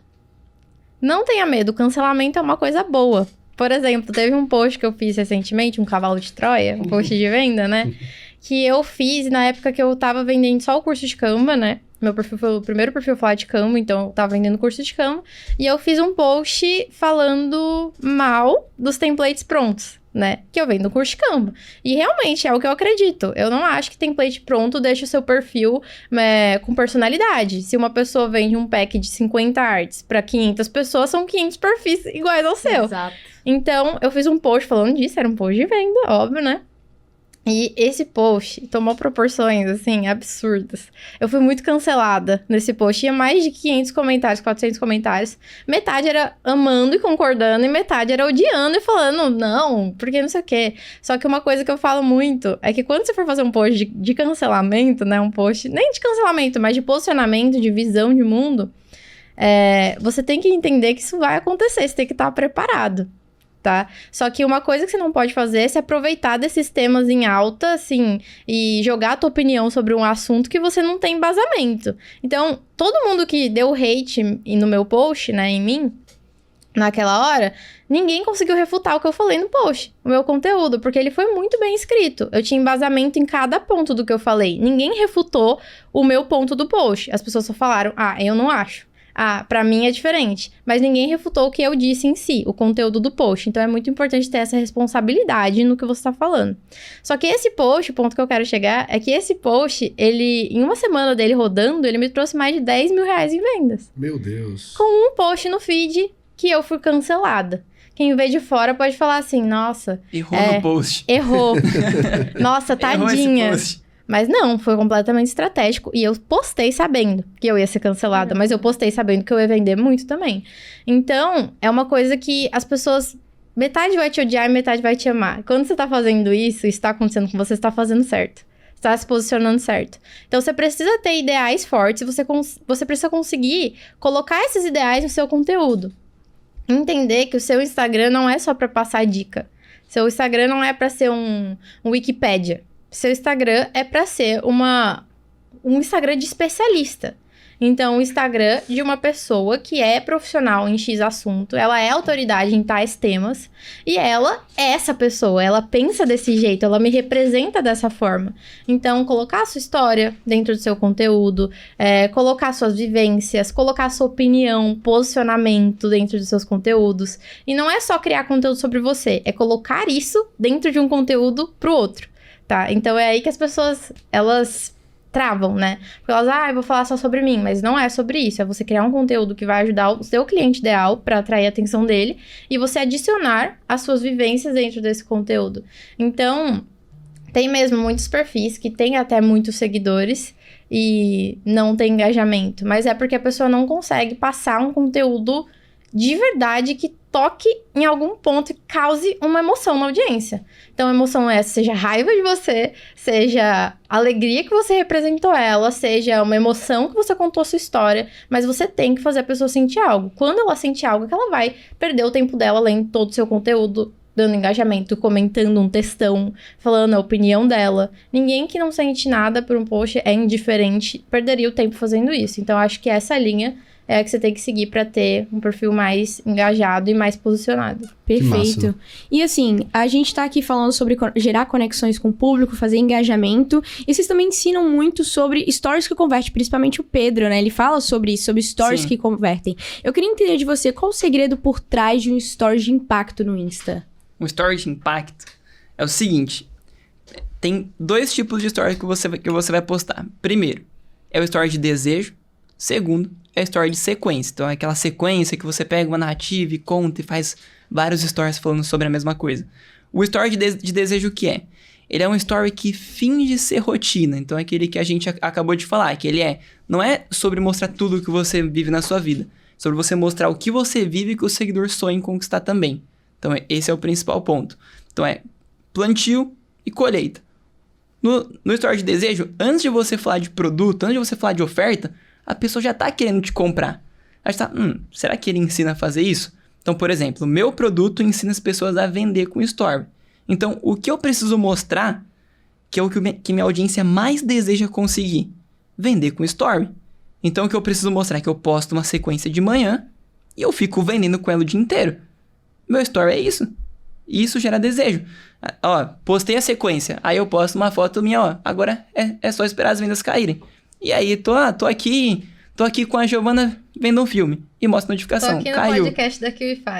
Não tenha medo, o cancelamento é uma coisa boa. Por exemplo, teve um post que eu fiz recentemente, um cavalo de Troia, um post de venda, né? Que eu fiz na época que eu tava vendendo só o curso de Canva, né? Meu perfil foi o primeiro perfil a falar de Canva, então eu tava vendendo curso de Canva. E eu fiz um post falando mal dos templates prontos, né? Que eu vendo curso de Canva. E realmente é o que eu acredito. Eu não acho que template pronto deixa o seu perfil com personalidade. Se uma pessoa vende um pack de 50 artes para 500 pessoas, são 500 perfis iguais ao seu. Exato. Então, eu fiz um post falando disso, era um post de venda, óbvio, né? E esse post tomou proporções, assim, absurdas. Eu fui muito cancelada nesse post. Tinha mais de 500 comentários, 400 comentários. Metade era amando e concordando, e metade era odiando e falando, não, porque não sei o quê. Só que uma coisa que eu falo muito é que quando você for fazer um post de cancelamento, né, um post, nem de cancelamento, mas de posicionamento, de visão de mundo, você tem que entender que isso vai acontecer, você tem que estar preparado. Tá? Só que uma coisa que você não pode fazer é se aproveitar desses temas em alta, assim, e jogar a tua opinião sobre um assunto que você não tem embasamento. Então, todo mundo que deu hate no meu post, né, em mim, naquela hora, ninguém conseguiu refutar o que eu falei no post, o meu conteúdo, porque ele foi muito bem escrito. Eu tinha embasamento em cada ponto do que eu falei. Ninguém refutou o meu ponto do post. As pessoas só falaram, eu não acho. Pra mim é diferente. Mas ninguém refutou o que eu disse em si, o conteúdo do post. Então é muito importante ter essa responsabilidade no que você tá falando. Só que esse post, o ponto que eu quero chegar, é que esse post, ele, em 1 semana dele rodando, ele me trouxe mais de 10 mil reais em vendas. Meu Deus. Com um post no feed que eu fui cancelada. Quem vê de fora pode falar assim, nossa... Errou no post. Errou. Nossa, tadinha. Errou esse post. Mas não, foi completamente estratégico. E eu postei sabendo que eu ia ser cancelada. Mas eu postei sabendo que eu ia vender muito também. Então, é uma coisa que as pessoas... Metade vai te odiar e metade vai te amar. Quando você tá fazendo isso tá acontecendo com você, você tá fazendo certo. Você tá se posicionando certo. Então, você precisa ter ideais fortes. Você precisa conseguir colocar esses ideais no seu conteúdo. Entender que o seu Instagram não é só pra passar dica. Seu Instagram não é pra ser um Wikipédia. Seu Instagram é para ser um Instagram de especialista. Então, o Instagram de uma pessoa que é profissional em X assunto, ela é autoridade em tais temas, e ela é essa pessoa, ela pensa desse jeito, ela me representa dessa forma. Então, colocar a sua história dentro do seu conteúdo, colocar suas vivências, colocar sua opinião, posicionamento dentro dos seus conteúdos. E não é só criar conteúdo sobre você, é colocar isso dentro de um conteúdo pro outro, tá? Então, é aí que as pessoas, elas travam, né? Porque elas, eu vou falar só sobre mim, mas não é sobre isso. É você criar um conteúdo que vai ajudar o seu cliente ideal para atrair a atenção dele e você adicionar as suas vivências dentro desse conteúdo. Então, tem mesmo muitos perfis que tem até muitos seguidores e não tem engajamento, mas é porque a pessoa não consegue passar um conteúdo de verdade que toque em algum ponto e cause uma emoção na audiência. Então, a emoção é seja raiva de você, seja alegria que você representou ela, seja uma emoção que você contou a sua história, mas você tem que fazer a pessoa sentir algo. Quando ela sente algo, é que ela vai perder o tempo dela lendo todo o seu conteúdo, dando engajamento, comentando um textão, falando a opinião dela. Ninguém que não sente nada por um post é indiferente, perderia o tempo fazendo isso. Então, acho que essa linha é a que você tem que seguir pra ter um perfil mais engajado e mais posicionado. Perfeito. E assim, a gente tá aqui falando sobre gerar conexões com o público, fazer engajamento. E vocês também ensinam muito sobre stories que convertem, principalmente o Pedro, né? Ele fala sobre isso, sobre stories Sim. que convertem. Eu queria entender de você qual o segredo por trás de um story de impacto no Insta. Um story de impacto é o seguinte: tem 2 tipos de story que você vai postar. Primeiro, é o story de desejo. Segundo, é a story de sequência. Então, é aquela sequência que você pega uma narrativa e conta e faz vários stories falando sobre a mesma coisa. O story de desejo, o que é? Ele é um story que finge ser rotina. Então, é aquele que a gente acabou de falar, que ele não é sobre mostrar tudo o que você vive na sua vida. É sobre você mostrar o que você vive e que o seguidor sonha em conquistar também. Então, esse é o principal ponto. Então, é plantio e colheita. No story de desejo, antes de você falar de produto, antes de você falar de oferta, a pessoa já tá querendo te comprar. Ela está, será que ele ensina a fazer isso? Então, por exemplo, o meu produto ensina as pessoas a vender com story. Então, o que eu preciso mostrar, que é o que minha audiência mais deseja conseguir? Vender com story. Então, o que eu preciso mostrar é que eu posto uma sequência de manhã e eu fico vendendo com ela o dia inteiro. Meu story é isso. E isso gera desejo. Postei a sequência, aí eu posto uma foto minha, agora é só esperar as vendas caírem. E aí, tô aqui com a Giovana vendo um filme. E mostra a notificação, caiu.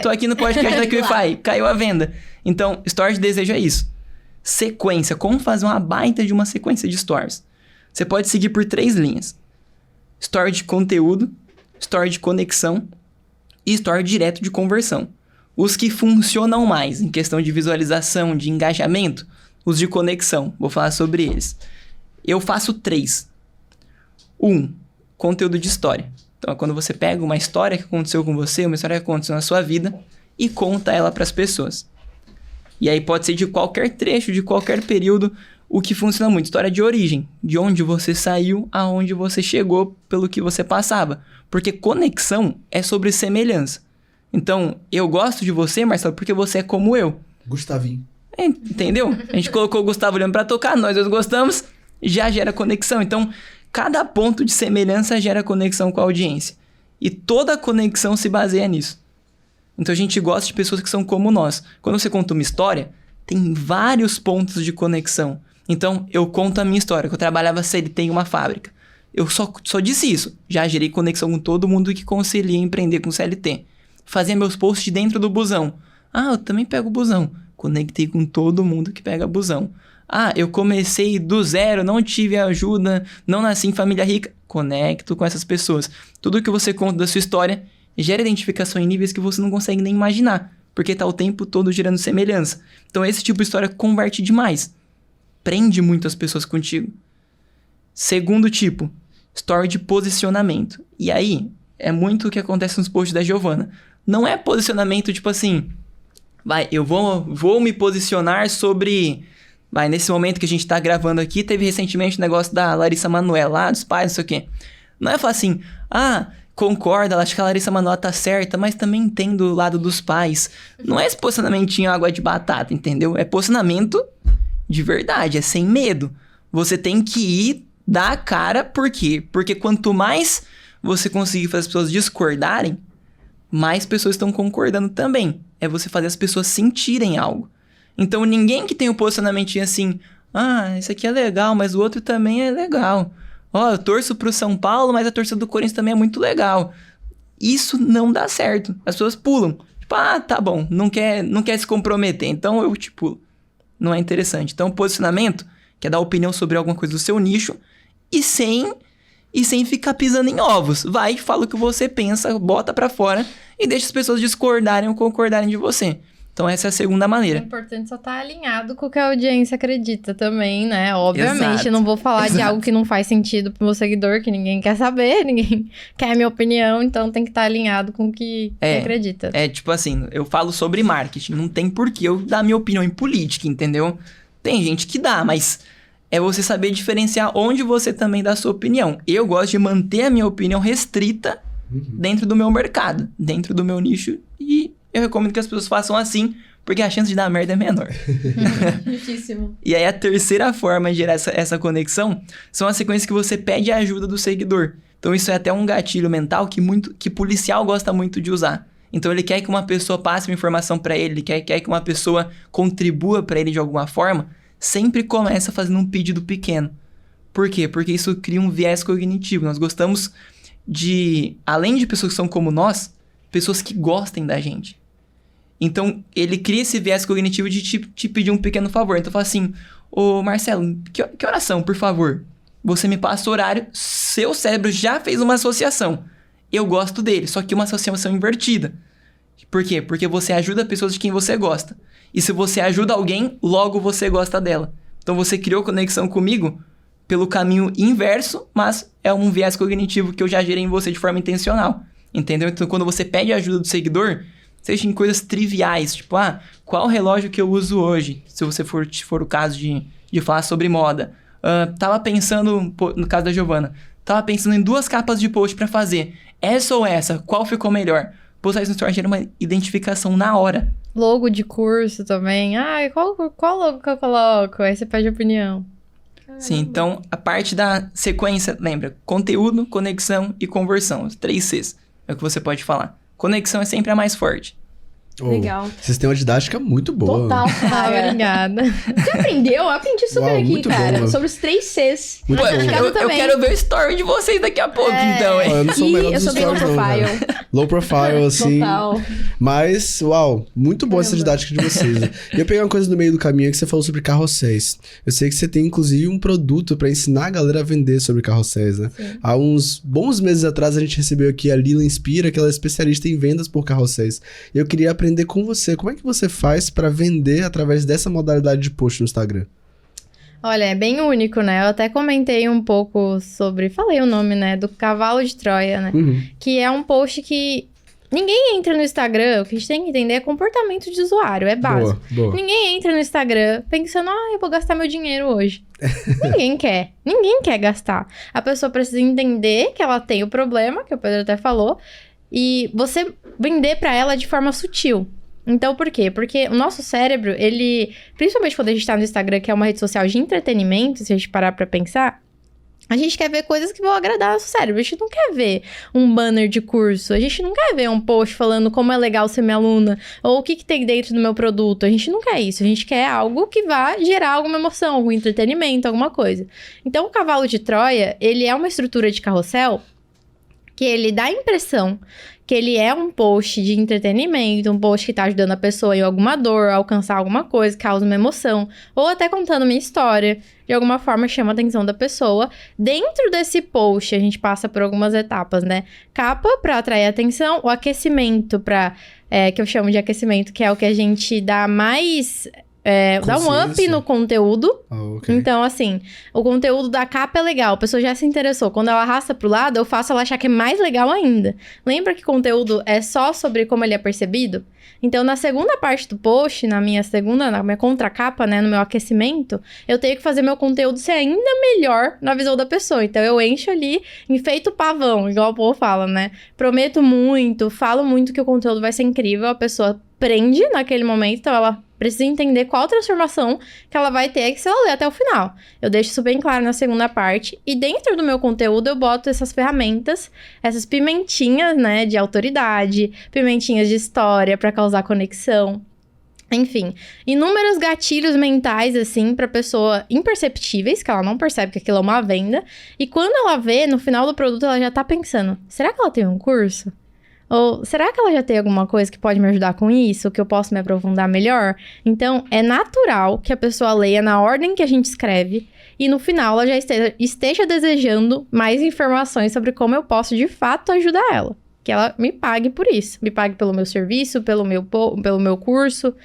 Tô aqui no podcast da QIFI, caiu a venda. Então, stories de desejo é isso. Sequência, como fazer uma baita de uma sequência de stories. Você pode seguir por 3 linhas. Story de conteúdo, story de conexão e story direto de conversão. Os que funcionam mais em questão de visualização, de engajamento, os de conexão. Vou falar sobre eles. Eu faço 3. 1. Conteúdo de história. Então, é quando você pega uma história que aconteceu com você, uma história que aconteceu na sua vida e conta ela para as pessoas. E aí pode ser de qualquer trecho, de qualquer período, o que funciona muito. História de origem, de onde você saiu, aonde você chegou, pelo que você passava. Porque conexão é sobre semelhança. Então, eu gosto de você, Marcelo, porque você é como eu. Gustavinho. Entendeu? A gente colocou o Gustavo Leandro pra tocar, nós dois gostamos, já gera conexão. Então, cada ponto de semelhança gera conexão com a audiência. E toda conexão se baseia nisso. Então, a gente gosta de pessoas que são como nós. Quando você conta uma história, tem vários pontos de conexão. Então, eu conto a minha história, que eu trabalhava CLT em uma fábrica. Eu só disse isso. Já gerei conexão com todo mundo que concilia empreender com CLT. Fazia meus posts dentro do busão. Eu também pego o busão. Conectei com todo mundo que pega busão. Eu comecei do zero, não tive ajuda, não nasci em família rica. Conecto com essas pessoas. Tudo que você conta da sua história gera identificação em níveis que você não consegue nem imaginar, porque tá o tempo todo gerando semelhança. Então esse tipo de história converte demais. Prende muito as pessoas contigo. Segundo tipo, story de posicionamento. E aí, é muito o que acontece nos posts da Giovana. Não é posicionamento tipo assim, eu vou me posicionar sobre... nesse momento que a gente tá gravando aqui, teve recentemente o negócio da Larissa Manoela, lá dos pais, não sei o quê. Não é falar assim, concordo, acho que a Larissa Manoela tá certa, mas também entendo o lado dos pais. Não é esse posicionamentinho água de batata, entendeu? É posicionamento de verdade, é sem medo. Você tem que ir dar a cara, por quê? Porque quanto mais você conseguir fazer as pessoas discordarem, mais pessoas estão concordando também. É você fazer as pessoas sentirem algo. Então, ninguém que tem um posicionamento assim, esse aqui é legal, mas o outro também é legal. Eu torço pro São Paulo, mas a torcida do Corinthians também é muito legal. Isso não dá certo. As pessoas pulam. Tipo, tá bom, não quer se comprometer, então eu te pulo. Não é interessante. Então, posicionamento quer dar opinião sobre alguma coisa do seu nicho e sem ficar pisando em ovos. Vai, fala o que você pensa, bota pra fora e deixa as pessoas discordarem ou concordarem de você. Então, essa é a segunda maneira. É importante só estar alinhado com o que a audiência acredita também, né? Obviamente, Exato. não vou falar de algo que não faz sentido pro meu seguidor, que ninguém quer saber, ninguém quer a minha opinião, então tem que estar alinhado com o que acredita. Tipo assim, eu falo sobre marketing, não tem porquê eu dar minha opinião em política, entendeu? Tem gente que dá, mas é você saber diferenciar onde você também dá a sua opinião. Eu gosto de manter a minha opinião restrita dentro do meu mercado, dentro do meu nicho, e eu recomendo que as pessoas façam assim, porque a chance de dar merda é menor. Muitíssimo. E aí a terceira forma de gerar essa conexão são as sequências que você pede a ajuda do seguidor. Então isso é até um gatilho mental que policial gosta muito de usar. Então ele quer que uma pessoa passe uma informação para ele, quer que uma pessoa contribua para ele de alguma forma, sempre começa fazendo um pedido pequeno. Por quê? Porque isso cria um viés cognitivo. Nós gostamos de, além de pessoas que são como nós, pessoas que gostem da gente. Então, ele cria esse viés cognitivo de te pedir um pequeno favor. Então, fala assim, Marcelo, que oração, por favor? Você me passa o horário, seu cérebro já fez uma associação. Eu gosto dele, só que uma associação invertida. Por quê? Porque você ajuda pessoas de quem você gosta. E se você ajuda alguém, logo você gosta dela. Então, você criou conexão comigo pelo caminho inverso, mas é um viés cognitivo que eu já gerei em você de forma intencional. Entendeu? Então, quando você pede a ajuda do seguidor, seja em coisas triviais, tipo, qual relógio que eu uso hoje? Se você for o caso de falar sobre moda. Tava pensando, no caso da Giovana, tava pensando em 2 capas de post pra fazer. Essa ou essa? Qual ficou melhor? Postar isso no story gera uma identificação na hora. Logo de curso também. Qual logo que eu coloco? Aí você pede opinião. Sim, então a parte da sequência, lembra? Conteúdo, conexão e conversão. Os 3 Cs. É o que você pode falar. Conexão é sempre a mais forte. Legal. Vocês têm uma didática muito boa. Total, cara. Obrigada. Você aprendeu? Eu aprendi super aqui, muito cara. bom. Sobre os 3 Cs. Muito bom. Eu quero ver o story de vocês daqui a pouco, então, hein? Eu não sou o melhor Eu dos sou bem low stories, não, profile. cara. Low profile, assim. Total. Mas, muito boa essa didática de vocês. Né? E eu peguei uma coisa no meio do caminho que você falou sobre carrosséis. Eu sei que você tem, inclusive, um produto pra ensinar a galera a vender sobre carrosséis, né? Sim. Há uns bons meses atrás, a gente recebeu aqui a Lila Inspira, que ela é especialista em vendas por carrosséis. E eu queria aprender com você. Como é que você faz pra vender através dessa modalidade de post no Instagram? Olha, é bem único, né? Eu até comentei um pouco sobre... Falei o nome, né? Do Cavalo de Troia, né? Que é um post que... Ninguém entra no Instagram, o que a gente tem que entender é comportamento de usuário, é básico. Boa. Ninguém entra no Instagram pensando, eu vou gastar meu dinheiro hoje. Ninguém quer gastar. A pessoa precisa entender que ela tem o problema, que o Pedro até falou, e você vender pra ela de forma sutil. Então, por quê? Porque o nosso cérebro, ele... Principalmente quando a gente tá no Instagram, que é uma rede social de entretenimento, se a gente parar pra pensar... A gente quer ver coisas que vão agradar nosso cérebro. A gente não quer ver um banner de curso. A gente não quer ver um post falando como é legal ser minha aluna. Ou o que tem dentro do meu produto. A gente não quer isso. A gente quer algo que vá gerar alguma emoção, algum entretenimento, alguma coisa. Então, o Cavalo de Troia, ele é uma estrutura de carrossel que ele dá a impressão que ele é um post de entretenimento, um post que tá ajudando a pessoa em alguma dor, a alcançar alguma coisa, causa uma emoção, ou até contando uma história, de alguma forma chama a atenção da pessoa. Dentro desse post, a gente passa por algumas etapas, né? Capa, pra atrair atenção, o aquecimento, que eu chamo de aquecimento, que é o que a gente dá mais... dá um up Consciência. no conteúdo. Ok. Então, assim, o conteúdo da capa é legal, a pessoa já se interessou. Quando ela arrasta pro lado, eu faço ela achar que é mais legal ainda. Lembra que conteúdo é só sobre como ele é percebido? Então, na segunda parte do post, na minha contracapa, né, no meu aquecimento, eu tenho que fazer meu conteúdo ser ainda melhor na visão da pessoa. Então, eu encho ali, enfeito o pavão, igual o povo fala, né? Prometo muito, falo muito que o conteúdo vai ser incrível, a pessoa prende naquele momento, então ela Precisa entender qual transformação que ela vai ter se ela ler até o final. Eu deixo isso bem claro na segunda parte. E dentro do meu conteúdo eu boto essas ferramentas, essas pimentinhas, né, de autoridade, pimentinhas de história pra causar conexão. Enfim, inúmeros gatilhos mentais, assim, pra pessoa imperceptíveis, que ela não percebe que aquilo é uma venda. E quando ela vê, no final do produto, ela já tá pensando, será que ela tem um curso? Ou será que ela já tem alguma coisa que pode me ajudar com isso? Que eu posso me aprofundar melhor? Então, é natural que a pessoa leia na ordem que a gente escreve e no final ela já esteja desejando mais informações sobre como eu posso de fato ajudar ela. Que ela me pague por isso. Me pague pelo meu serviço, pelo meu curso.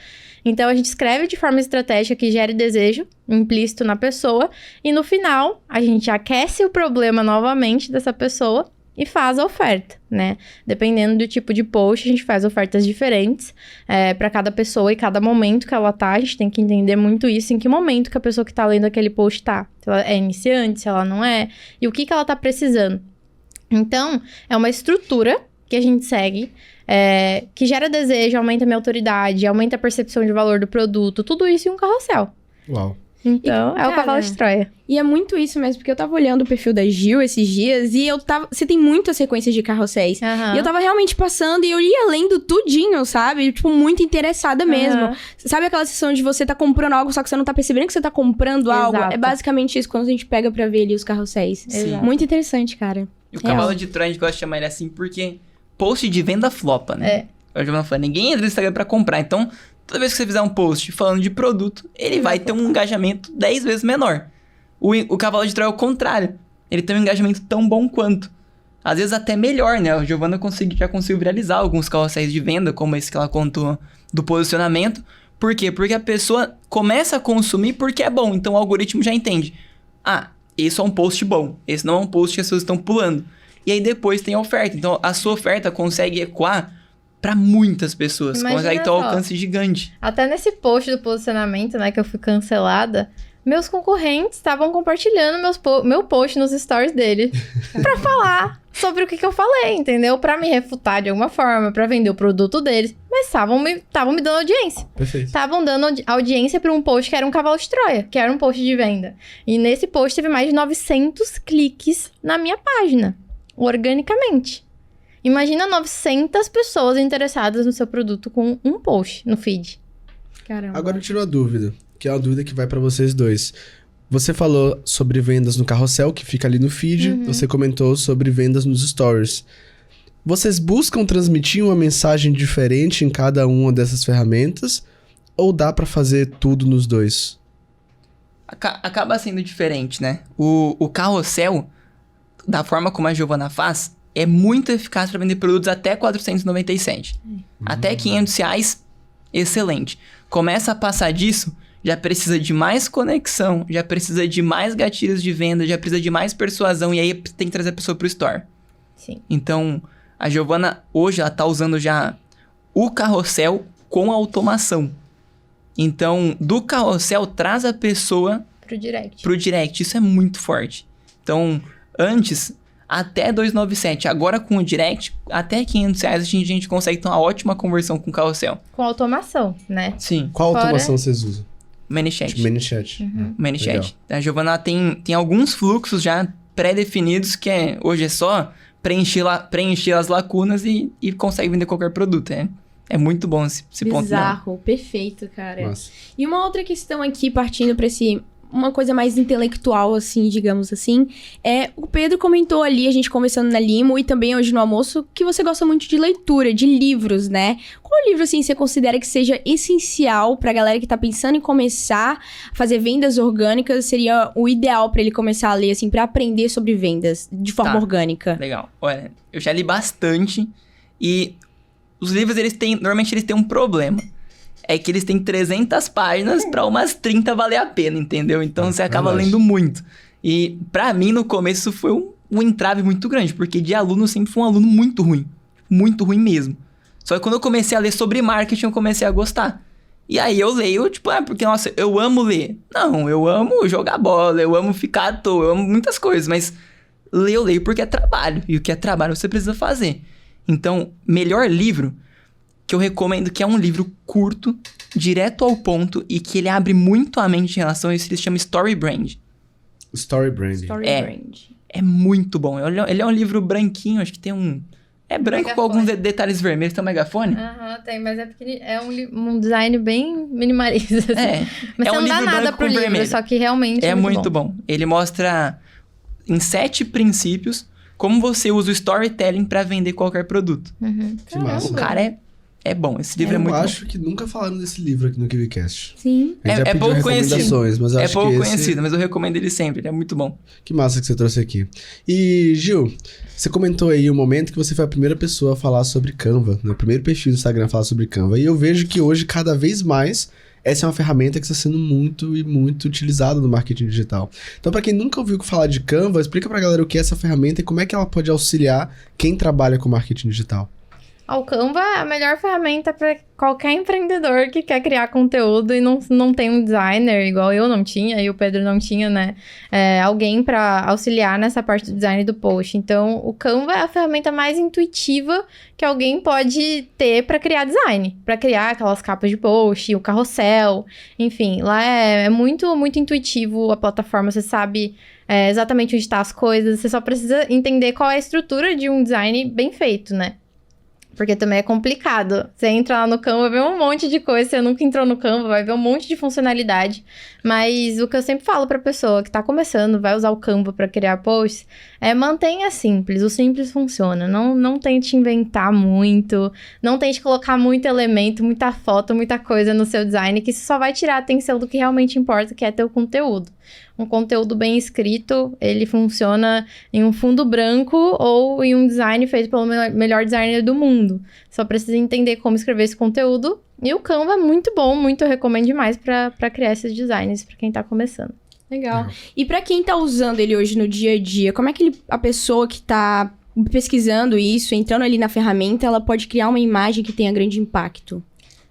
Então, a gente escreve de forma estratégica que gere desejo implícito na pessoa. E no final, a gente aquece o problema novamente dessa pessoa e faz a oferta, né? Dependendo do tipo de post, a gente faz ofertas diferentes para cada pessoa e cada momento que ela tá. A gente tem que entender muito isso, em que momento que a pessoa que tá lendo aquele post tá. Se ela é iniciante, se ela não é, e o que ela tá precisando. Então, é uma estrutura que a gente segue, que gera desejo, aumenta a minha autoridade, aumenta a percepção de valor do produto, tudo isso em um carrossel. Uau. Então, é o cavalo de Troia. E é muito isso mesmo, porque eu tava olhando o perfil da Gil esses dias e você tem muitas sequências de carrosséis. Uhum. E eu tava realmente passando e eu ia lendo tudinho, sabe? Tipo, muito interessada mesmo. Sabe aquela sensação de você tá comprando algo, só que você não tá percebendo que você tá comprando algo? É basicamente isso, quando a gente pega pra ver ali os carrosséis. Sim. Muito interessante, cara. E o cavalo de Troia, a gente gosta de chamar ele assim porque post de venda flopa, né? A Giovana falou, ninguém entra no Instagram pra comprar, então toda vez que você fizer um post falando de produto, ele vai ter um engajamento 10 vezes menor. O cavalo de Troia é o contrário. Ele tem um engajamento tão bom quanto. Às vezes até melhor, né? A Giovana já conseguiu viralizar alguns carrosséis de venda, como esse que ela contou do posicionamento. Por quê? Porque a pessoa começa a consumir porque é bom. Então o algoritmo já entende. Ah, esse é um post bom. Esse não é um post que as pessoas estão pulando. E aí depois tem a oferta. Então a sua oferta consegue ecoar pra muitas pessoas. Imagina consegue ter um alcance gigante. Até nesse post do posicionamento, né, que eu fui cancelada, meus concorrentes estavam compartilhando meu post nos stories dele pra falar sobre o que eu falei, entendeu? Pra me refutar de alguma forma, pra vender o produto deles. Mas estavam me dando audiência. Perfeito. Estavam dando audiência pra um post que era um cavalo de Troia, que era um post de venda. E nesse post teve mais de 900 cliques na minha página, organicamente. Imagina 900 pessoas interessadas no seu produto com um post no feed. Caramba. Agora eu tiro uma dúvida, que é uma dúvida que vai pra vocês dois. Você falou sobre vendas no carrossel, que fica ali no feed. Você comentou sobre vendas nos stories. Vocês buscam transmitir uma mensagem diferente em cada uma dessas ferramentas? Ou dá pra fazer tudo nos dois? Acaba sendo diferente, né? O carrossel, da forma como a Giovana faz, é muito eficaz para vender produtos até 497. Até R$500, excelente. Começa a passar disso, já precisa de mais conexão, já precisa de mais gatilhos de venda, já precisa de mais persuasão, e aí tem que trazer a pessoa pro store. Sim. Então, a Giovana, hoje, ela tá usando já o carrossel com automação. Então, do carrossel, traz a pessoa pro direct. Isso é muito forte. Então, antes, até 297. Agora, com o direct, até R$500, a gente consegue ter uma ótima conversão com o carrossel. Com automação, né? Sim. Qual automação vocês usam? ManyChat. Tipo, ManyChat. ManyChat. A Giovana tem alguns fluxos já pré-definidos que hoje é só preencher as lacunas e consegue vender qualquer produto. É muito bom esse ponto. Bizarro, perfeito, cara. Nossa. E uma outra questão aqui, partindo pra uma coisa mais intelectual, assim, digamos assim, o Pedro comentou ali, a gente conversando na Limo e também hoje no almoço, que você gosta muito de leitura, de livros, né? Qual livro, assim, você considera que seja essencial pra galera que tá pensando em começar a fazer vendas orgânicas, seria o ideal pra ele começar a ler, assim, pra aprender sobre vendas de forma orgânica? Legal. Olha, eu já li bastante e os livros, normalmente eles têm um problema. É que eles têm 300 páginas pra umas 30 valer a pena, entendeu? Então você acaba lendo muito. E pra mim, no começo, foi um entrave muito grande, porque de aluno eu sempre fui um aluno muito ruim. Muito ruim mesmo. Só que quando eu comecei a ler sobre marketing, eu comecei a gostar. E aí eu leio, porque, nossa, eu amo ler. Não, eu amo jogar bola, eu amo ficar à toa, eu amo muitas coisas, mas eu leio porque é trabalho. E o que é trabalho você precisa fazer. Então, melhor livro que eu recomendo, que é um livro curto, direto ao ponto, e que ele abre muito a mente em relação a isso, ele se chama Story Brand. Story Brand. É muito bom. Ele é um livro branquinho, acho que tem um... É branco megafone. Com alguns detalhes vermelhos. Tem um megafone? Tem, mas é porque é um design bem minimalista. Assim. Mas você não dá nada pro livro, vermelho. Só que realmente é muito bom. Ele mostra em 7 princípios como você usa o storytelling pra vender qualquer produto. Que massa. O cara é bom. Esse livro é muito bom. Eu acho que nunca falaram desse livro aqui no KiwiCast. Sim. É pouco conhecido. Mas eu acho pouco conhecido, mas eu recomendo ele sempre. Ele é muito bom. Que massa que você trouxe aqui. E, Gil, você comentou aí um momento que você foi a primeira pessoa a falar sobre Canva, né? O primeiro perfil do Instagram a falar sobre Canva. E eu vejo que hoje, cada vez mais, essa é uma ferramenta que está sendo muito e muito utilizada no marketing digital. Então, para quem nunca ouviu falar de Canva, explica pra galera o que é essa ferramenta e como é que ela pode auxiliar quem trabalha com marketing digital. O Canva é a melhor ferramenta para qualquer empreendedor que quer criar conteúdo e não tem um designer, igual eu não tinha e o Pedro não tinha, né? Alguém para auxiliar nessa parte do design do post. Então, o Canva é a ferramenta mais intuitiva que alguém pode ter para criar design. Para criar aquelas capas de post, o carrossel, enfim. Lá é muito, muito intuitivo a plataforma. Você sabe exatamente onde estão as coisas. Você só precisa entender qual é a estrutura de um design bem feito, né? Porque também é complicado. Você entra lá no Canva, vê um monte de coisa. Você nunca entrou no Canva, vai ver um monte de funcionalidade. Mas o que eu sempre falo pra pessoa que tá começando, vai usar o Canva pra criar posts, mantenha simples. O simples funciona. Não tente inventar muito. Não tente colocar muito elemento, muita foto, muita coisa no seu design, que isso só vai tirar a atenção do que realmente importa, que é teu conteúdo. Um conteúdo bem escrito, ele funciona em um fundo branco ou em um design feito pelo melhor designer do mundo. Só precisa entender como escrever esse conteúdo. E o Canva é muito bom, eu recomendo demais para criar esses designs para quem tá começando. Legal. E para quem tá usando ele hoje no dia a dia, como é que a pessoa que tá pesquisando isso, entrando ali na ferramenta, ela pode criar uma imagem que tenha grande impacto?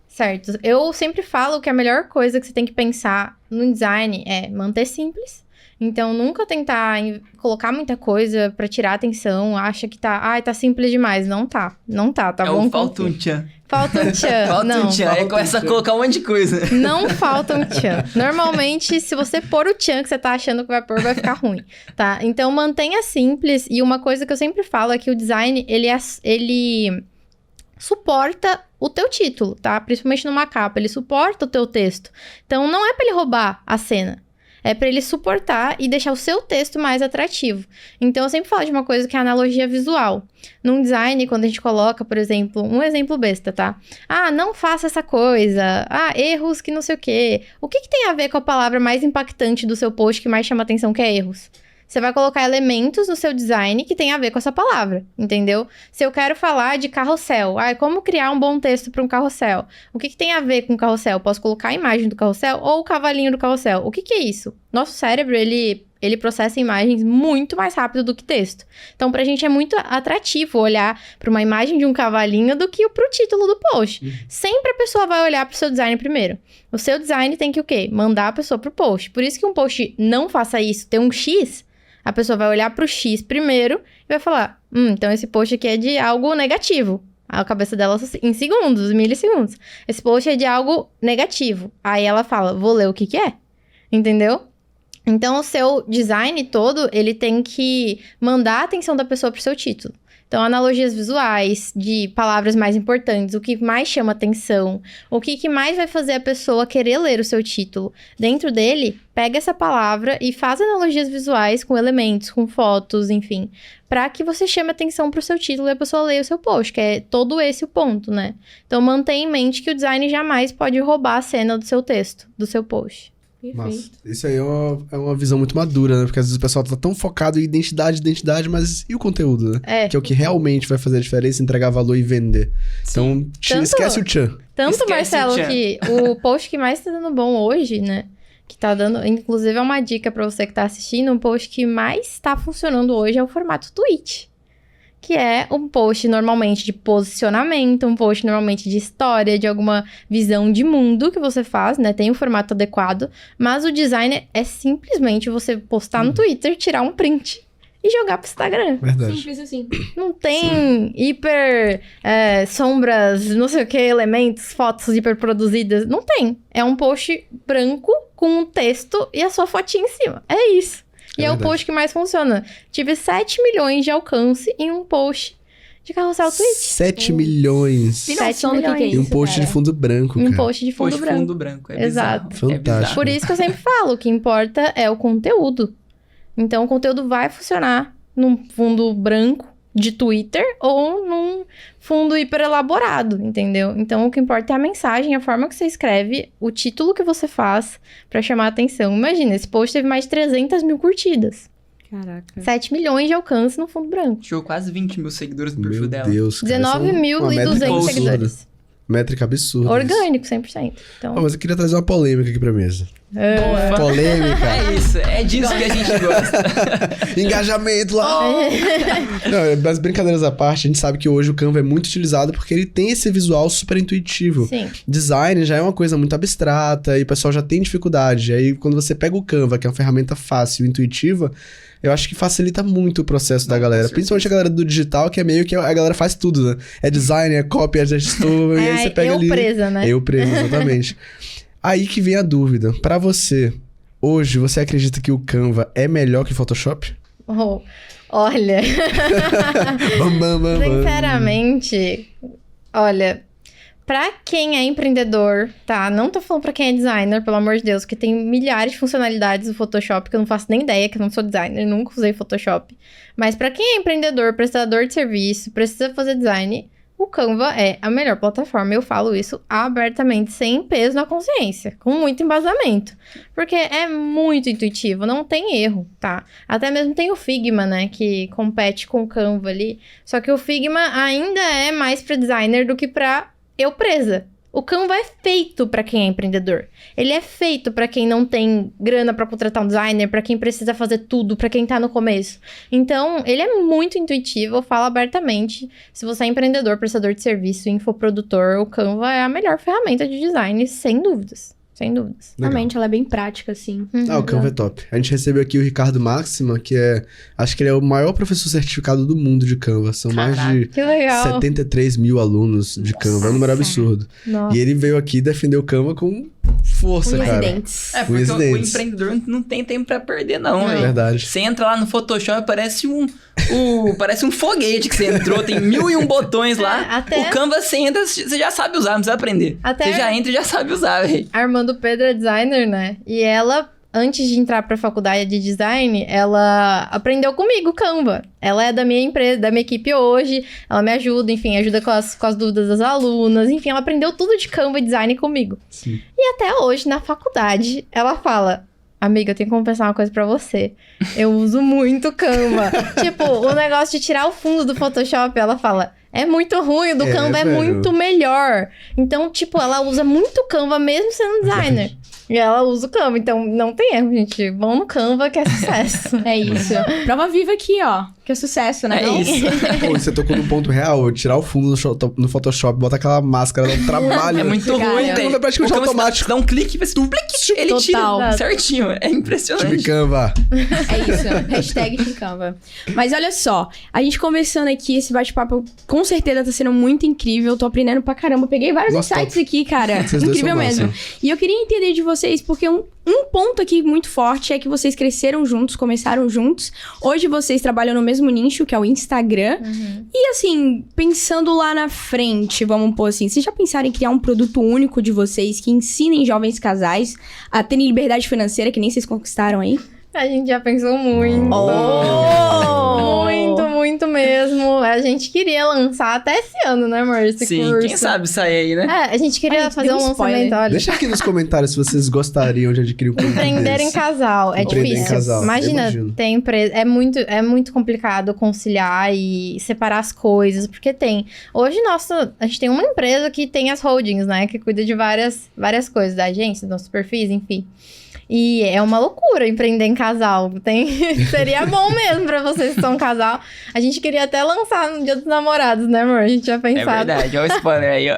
Certo. Eu sempre falo que a melhor coisa que você tem que pensar no design é manter simples. Então, nunca tentar colocar muita coisa pra tirar atenção. Acha que tá simples demais. Não tá bom? Falta um tchan. Falta um tchan. Falta um tchan. Aí começa a colocar um monte de coisa. Não falta um tchan. Normalmente, se você pôr o tchan que você tá achando que vai pôr, vai ficar ruim, tá? Então, mantenha simples. E uma coisa que eu sempre falo é que o design, ele suporta o teu título, tá? Principalmente numa capa, ele suporta o teu texto. Então, não é pra ele roubar a cena. É pra ele suportar e deixar o seu texto mais atrativo. Então, eu sempre falo de uma coisa que é a analogia visual. Num design, quando a gente coloca, por exemplo, um exemplo besta, tá? Não faça essa coisa. Erros que não sei o quê. O que tem a ver com a palavra mais impactante do seu post que mais chama atenção, que é erros? Você vai colocar elementos no seu design que tem a ver com essa palavra, entendeu? Se eu quero falar de carrossel, como criar um bom texto para um carrossel? O que tem a ver com carrossel? Posso colocar a imagem do carrossel ou o cavalinho do carrossel? O que é isso? Nosso cérebro, ele processa imagens muito mais rápido do que texto. Então, pra gente é muito atrativo olhar para uma imagem de um cavalinho do que pro título do post. Sempre a pessoa vai olhar pro seu design primeiro. O seu design tem que o quê? Mandar a pessoa pro post. Por isso que um post não faça isso, tem um X... A pessoa vai olhar pro X primeiro e vai falar, então esse post aqui é de algo negativo. A cabeça dela em segundos, milissegundos. Esse post é de algo negativo. Aí ela fala, vou ler o que é. Entendeu? Então, o seu design todo, ele tem que mandar a atenção da pessoa pro seu título. Então, analogias visuais, de palavras mais importantes, o que mais chama atenção, o que mais vai fazer a pessoa querer ler o seu título. Dentro dele, pega essa palavra e faz analogias visuais com elementos, com fotos, enfim, para que você chame atenção pro seu título e a pessoa leia o seu post, que é todo esse o ponto, né? Então, mantenha em mente que o design jamais pode roubar a cena do seu texto, do seu post. Mas isso aí é uma visão muito madura, né? Porque às vezes o pessoal tá tão focado em identidade, mas e o conteúdo, né? Que é o que realmente vai fazer a diferença, entregar valor e vender. Sim. Então, esquece o tchan. Tanto, Marcelo, que o post que mais tá dando bom hoje, né? Que tá dando, inclusive é uma dica pra você que tá assistindo, um post que mais tá funcionando hoje é o formato tweet. Que é um post normalmente de posicionamento, um post normalmente de história, de alguma visão de mundo que você faz, né? Tem um formato adequado, mas o design é simplesmente você postar no Twitter, tirar um print e jogar pro Instagram. Verdade. Simples assim. Não tem sombras, não sei o que, elementos, fotos hiperproduzidas. Não tem. É um post branco com um texto e a sua fotinha em cima. É isso. E é o post que mais funciona. Tive 7 milhões de alcance em um post de carrossel Twitch. 7 milhões. Tem noção do que é E um isso, post cara? de fundo branco, Um cara. post de fundo Post branco. fundo branco. É Exato. bizarro. Fantástico. Por isso que eu sempre falo, o que importa é o conteúdo. Então, o conteúdo vai funcionar num fundo branco de Twitter ou num fundo hiper elaborado, entendeu? Então, o que importa é a mensagem, a forma que você escreve, o título que você faz pra chamar a atenção. Imagina, esse post teve mais de 300 mil curtidas. Caraca. 7 milhões de alcance no fundo branco. Chegou quase 20 mil seguidores no perfil Meu dela. Deus, cara. 19.200 seguidores. Métrica absurda. Orgânico, 100%. Então, Mas eu queria trazer uma polêmica aqui pra mesa. Boa. Polêmica. É isso, é disso que a gente gosta. Engajamento lá. Não, mas brincadeiras à parte, a gente sabe que hoje o Canva é muito utilizado porque ele tem esse visual super intuitivo. sim. Design já é uma coisa muito abstrata e o pessoal já tem dificuldade. Aí quando você pega o Canva, que é uma ferramenta fácil e intuitiva, eu acho que facilita muito o processo da galera. Principalmente a galera do digital, que é meio que a galera faz tudo, né? É design, é copy, é gestor, e aí você pega ali... presa, né? Eu preso, exatamente. Aí que vem a dúvida. Pra você, hoje, você acredita que o Canva é melhor que o Photoshop? Oh, olha... Bam, bam, bam, bam. Sinceramente, olha, pra quem é empreendedor, tá? Não tô falando pra quem é designer, pelo amor de Deus, que tem milhares de funcionalidades do Photoshop, que eu não faço nem ideia, que eu não sou designer, nunca usei Photoshop. Mas pra quem é empreendedor, prestador de serviço, precisa fazer design, o Canva é a melhor plataforma. Eu falo isso abertamente, sem peso na consciência, com muito embasamento. Porque é muito intuitivo, não tem erro, tá? Até mesmo tem o Figma, né, que compete com o Canva ali. Só que o Figma ainda é mais pra designer do que pra eu presa. O Canva é feito pra quem é empreendedor. Ele é feito pra quem não tem grana pra contratar um designer, pra quem precisa fazer tudo, pra quem tá no começo. Então, ele é muito intuitivo, eu falo abertamente. Se você é empreendedor, prestador de serviço, infoprodutor, o Canva é a melhor ferramenta de design, sem dúvidas. Sem dúvidas. Legal. Realmente, ela é bem prática, assim. Ah, o Canva é top. A gente recebeu aqui o Ricardo Máxima, que é... Acho que ele é o maior professor certificado do mundo de Canva. São mais de Que legal. 73 mil alunos de Canva. É um número absurdo. Nossa. E ele veio aqui defender o Canva com força, Unhas e cara. dentes. É, porque o dentes. empreendedor não tem tempo pra perder, não, velho. Verdade. Você entra lá no Photoshop, parece um foguete que você entrou, tem 1001 botões lá. até- O Canva, você entra, você já sabe usar, não precisa aprender. Até- Você já entra e já sabe usar, velho. A irmã do Pedro é designer, né? E ela, antes de entrar pra faculdade de design, ela aprendeu comigo Canva. Ela é da minha empresa, da minha equipe hoje. Ela me ajuda, enfim, ajuda com as dúvidas das alunas. Enfim, ela aprendeu tudo de Canva e design comigo. Sim. E até hoje, na faculdade, ela fala... Amiga, eu tenho que confessar uma coisa pra você. Eu uso muito Canva. Tipo, o negócio de tirar o fundo do Photoshop, ela fala... É muito ruim, o do Canva é velho. muito melhor. Então, tipo, ela usa muito Canva mesmo sendo designer. E ela usa o Canva, então não tem erro, gente. Vão no Canva que é sucesso. É isso. Prova viva aqui, ó. Que é sucesso, né? É Não? isso. Pô, você tocou num ponto real. Tirar o fundo no Photoshop, botar aquela máscara, dá um trabalho. É muito Cara, ruim, o velho. Canva é praticamente O Canva, automático. Você dá um clique, vai ser um clique, ele Total. tira certinho. É Time impressionante. Canva. É isso. Hashtag Team Canva. Mas olha só, a gente conversando aqui, esse bate-papo com certeza tá sendo muito incrível. Tô aprendendo pra caramba. Peguei vários Nossa, insights top. aqui, cara. Vocês dois Incrível são massa. mesmo. E eu queria entender de vocês, porque um ponto aqui muito forte é que vocês cresceram juntos, começaram juntos. Hoje vocês trabalham no mesmo nicho, que é o Instagram. E assim, pensando lá na frente, vamos pôr assim, vocês já pensaram em criar um produto único de vocês que ensinem jovens casais a terem liberdade financeira, que nem vocês conquistaram aí? A gente já pensou muito. Muito mesmo. A gente queria lançar até esse ano, né, amor? Esse Sim, curso. quem sabe sair aí, né? É, a gente queria A gente fazer deu um um lançamento, spoiler. olha. Deixa aqui nos comentários se vocês gostariam de adquirir um produto Empreender em desse. casal é Empreender em difícil. casal, Imagina, imagino. ter empresa. É muito complicado conciliar e separar as coisas, porque tem. Hoje, a gente tem uma empresa que tem as holdings, né? Que cuida de várias coisas, da agência, do nosso perfis, enfim. E é uma loucura empreender em casal. Seria bom mesmo pra vocês que são um casal. A gente queria até lançar no Dia dos Namorados, né, amor? A gente tinha É pensado. verdade, olha o spoiler aí, ó.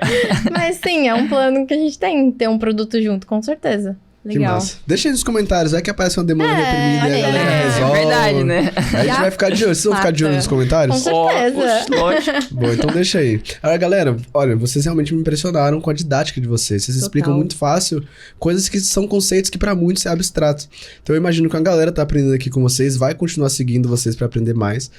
Mas sim, é um plano que a gente tem, ter um produto junto, com certeza. Que Legal. massa. Deixa aí nos comentários, é que aparece uma demanda reprimida e a galera É resolve. verdade, né? Aí a gente vai ficar de olho. Vocês vão ficar de olho nos comentários? Com certeza. Lógico. Bom, então deixa aí. Agora, galera, olha, vocês realmente me impressionaram com a didática de vocês. Vocês explicam muito fácil coisas que são conceitos que pra muitos é abstrato. Então eu imagino que a galera tá aprendendo aqui com vocês, vai continuar seguindo vocês pra aprender mais.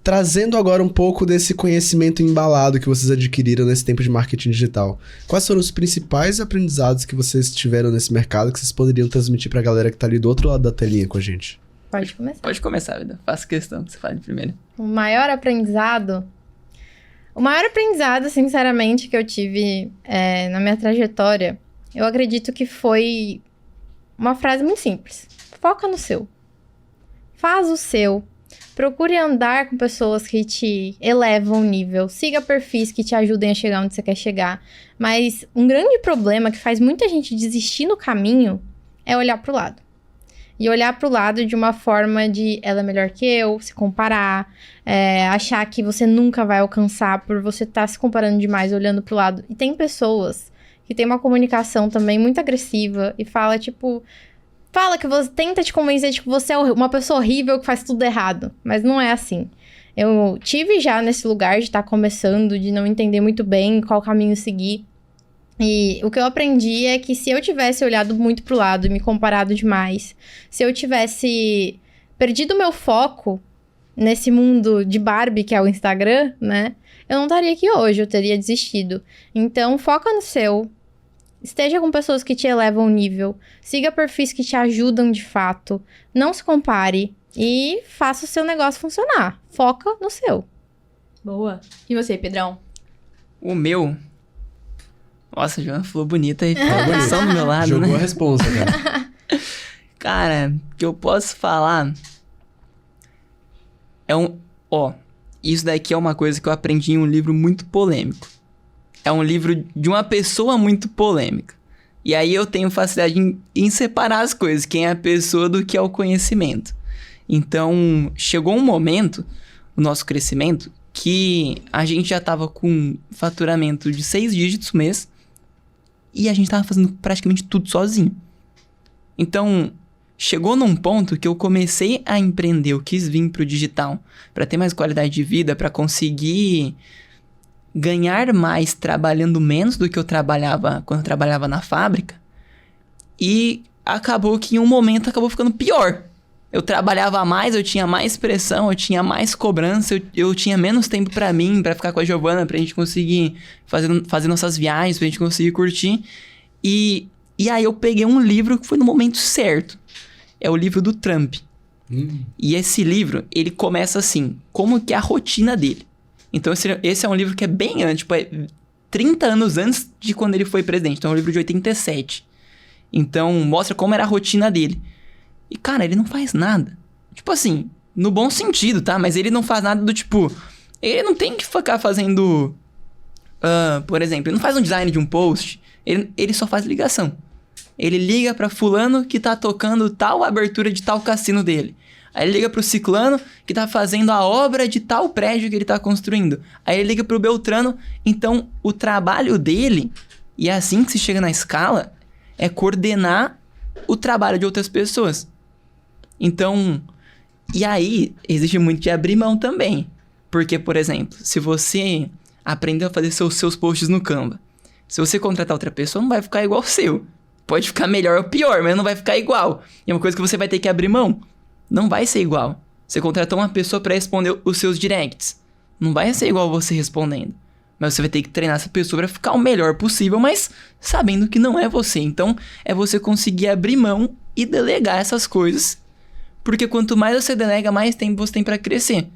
Trazendo agora um pouco desse conhecimento embalado que vocês adquiriram nesse tempo de marketing digital. Quais foram os principais aprendizados que vocês tiveram nesse mercado que vocês poderiam transmitir pra galera que tá ali do outro lado da telinha com a gente? Pode começar. Pode começar, vida. Faço questão que você fale primeiro. O maior aprendizado, sinceramente, que eu tive na minha trajetória, eu acredito que foi uma frase muito simples. Foca no seu. Faz o seu. Procure andar com pessoas que te elevam o nível. Siga perfis que te ajudem a chegar onde você quer chegar. Mas um grande problema que faz muita gente desistir no caminho é olhar pro lado. E olhar pro lado de uma forma de ela é melhor que eu, se comparar, achar que você nunca vai alcançar por você estar se comparando demais, olhando pro lado. E tem pessoas que têm uma comunicação também muito agressiva e fala que você tenta te convencer de que você é uma pessoa horrível que faz tudo errado. Mas não é assim. Eu tive já nesse lugar de estar começando, de não entender muito bem qual caminho seguir. E o que eu aprendi é que se eu tivesse olhado muito pro lado e me comparado demais, se eu tivesse perdido meu foco nesse mundo de Barbie que é o Instagram, né? Eu não estaria aqui hoje, eu teria desistido. Então, foca no seu. Esteja com pessoas que te elevam o nível. Siga perfis que te ajudam de fato. Não se compare. E faça o seu negócio funcionar. Foca no seu. Boa. E você, Pedrão? O meu... Nossa, a Joana falou bonita e falou atenção do meu lado, Jogou né? a responsa, cara. Cara, o que eu posso falar... Isso daqui é uma coisa que eu aprendi em um livro muito polêmico. É um livro de uma pessoa muito polêmica. E aí eu tenho facilidade em separar as coisas, quem é a pessoa do que é o conhecimento. Então, chegou um momento, no nosso crescimento, que a gente já tava com faturamento de 6 dígitos mês e a gente tava fazendo praticamente tudo sozinho. Então, chegou num ponto que eu comecei a empreender, eu quis vir pro digital para ter mais qualidade de vida, para conseguir ganhar mais trabalhando menos do que eu trabalhava quando eu trabalhava na fábrica. E acabou que em um momento acabou ficando pior. Eu trabalhava mais, eu tinha mais pressão, eu tinha mais cobrança, eu tinha menos tempo pra mim, pra ficar com a Giovana, pra gente conseguir fazer nossas viagens, pra gente conseguir curtir. E aí eu peguei um livro que foi no momento certo. É o livro do Trump. E esse livro, ele começa assim, como que é a rotina dele. Então esse é um livro que é bem antes, tipo, 30 anos antes de quando ele foi presidente. Então é um livro de 87. Então mostra como era a rotina dele. E, cara, ele não faz nada. Tipo assim, no bom sentido, tá? Mas ele não faz nada do tipo... Ele não tem que ficar fazendo... por exemplo, ele não faz um design de um post. Ele só faz ligação. Ele liga pra fulano que tá tocando tal abertura de tal cassino dele. Aí ele liga pro ciclano que tá fazendo a obra de tal prédio que ele tá construindo. Aí ele liga pro Beltrano. Então, o trabalho dele, e é assim que se chega na escala, é coordenar o trabalho de outras pessoas. Então, e aí, exige muito de abrir mão também. Porque, por exemplo, se você aprendeu a fazer seus posts no Canva, se você contratar outra pessoa, não vai ficar igual o seu. Pode ficar melhor ou pior, mas não vai ficar igual. E é uma coisa que você vai ter que abrir mão. Não vai ser igual. Você contratou uma pessoa para responder os seus directs. Não vai ser igual você respondendo. Mas você vai ter que treinar essa pessoa para ficar o melhor possível, mas sabendo que não é você. Então, é você conseguir abrir mão e delegar essas coisas. Porque quanto mais você delega, mais tempo você tem para crescer.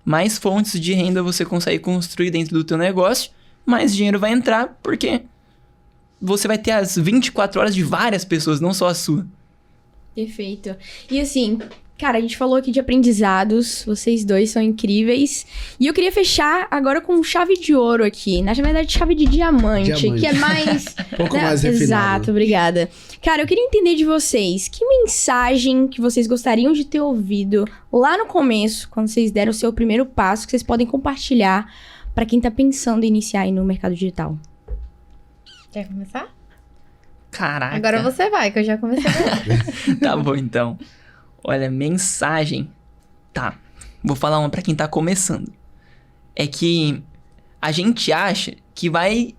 Mais fontes de renda você consegue construir dentro do teu negócio, mais dinheiro vai entrar, porque você vai ter as 24 horas de várias pessoas, não só a sua. Perfeito. E assim, cara, a gente falou aqui de aprendizados, vocês dois são incríveis. E eu queria fechar agora com chave de ouro aqui. Na verdade, chave de diamante. Que é mais... Um pouco mais refinado. Exato, obrigada. Cara, eu queria entender de vocês, que mensagem que vocês gostariam de ter ouvido lá no começo, quando vocês deram o seu primeiro passo, que vocês podem compartilhar para quem tá pensando em iniciar aí no mercado digital? Quer começar? Caraca. Agora você vai, que eu já comecei a ver. Tá bom, então. Olha, mensagem. Tá. Vou falar uma pra quem tá começando. É que a gente acha que vai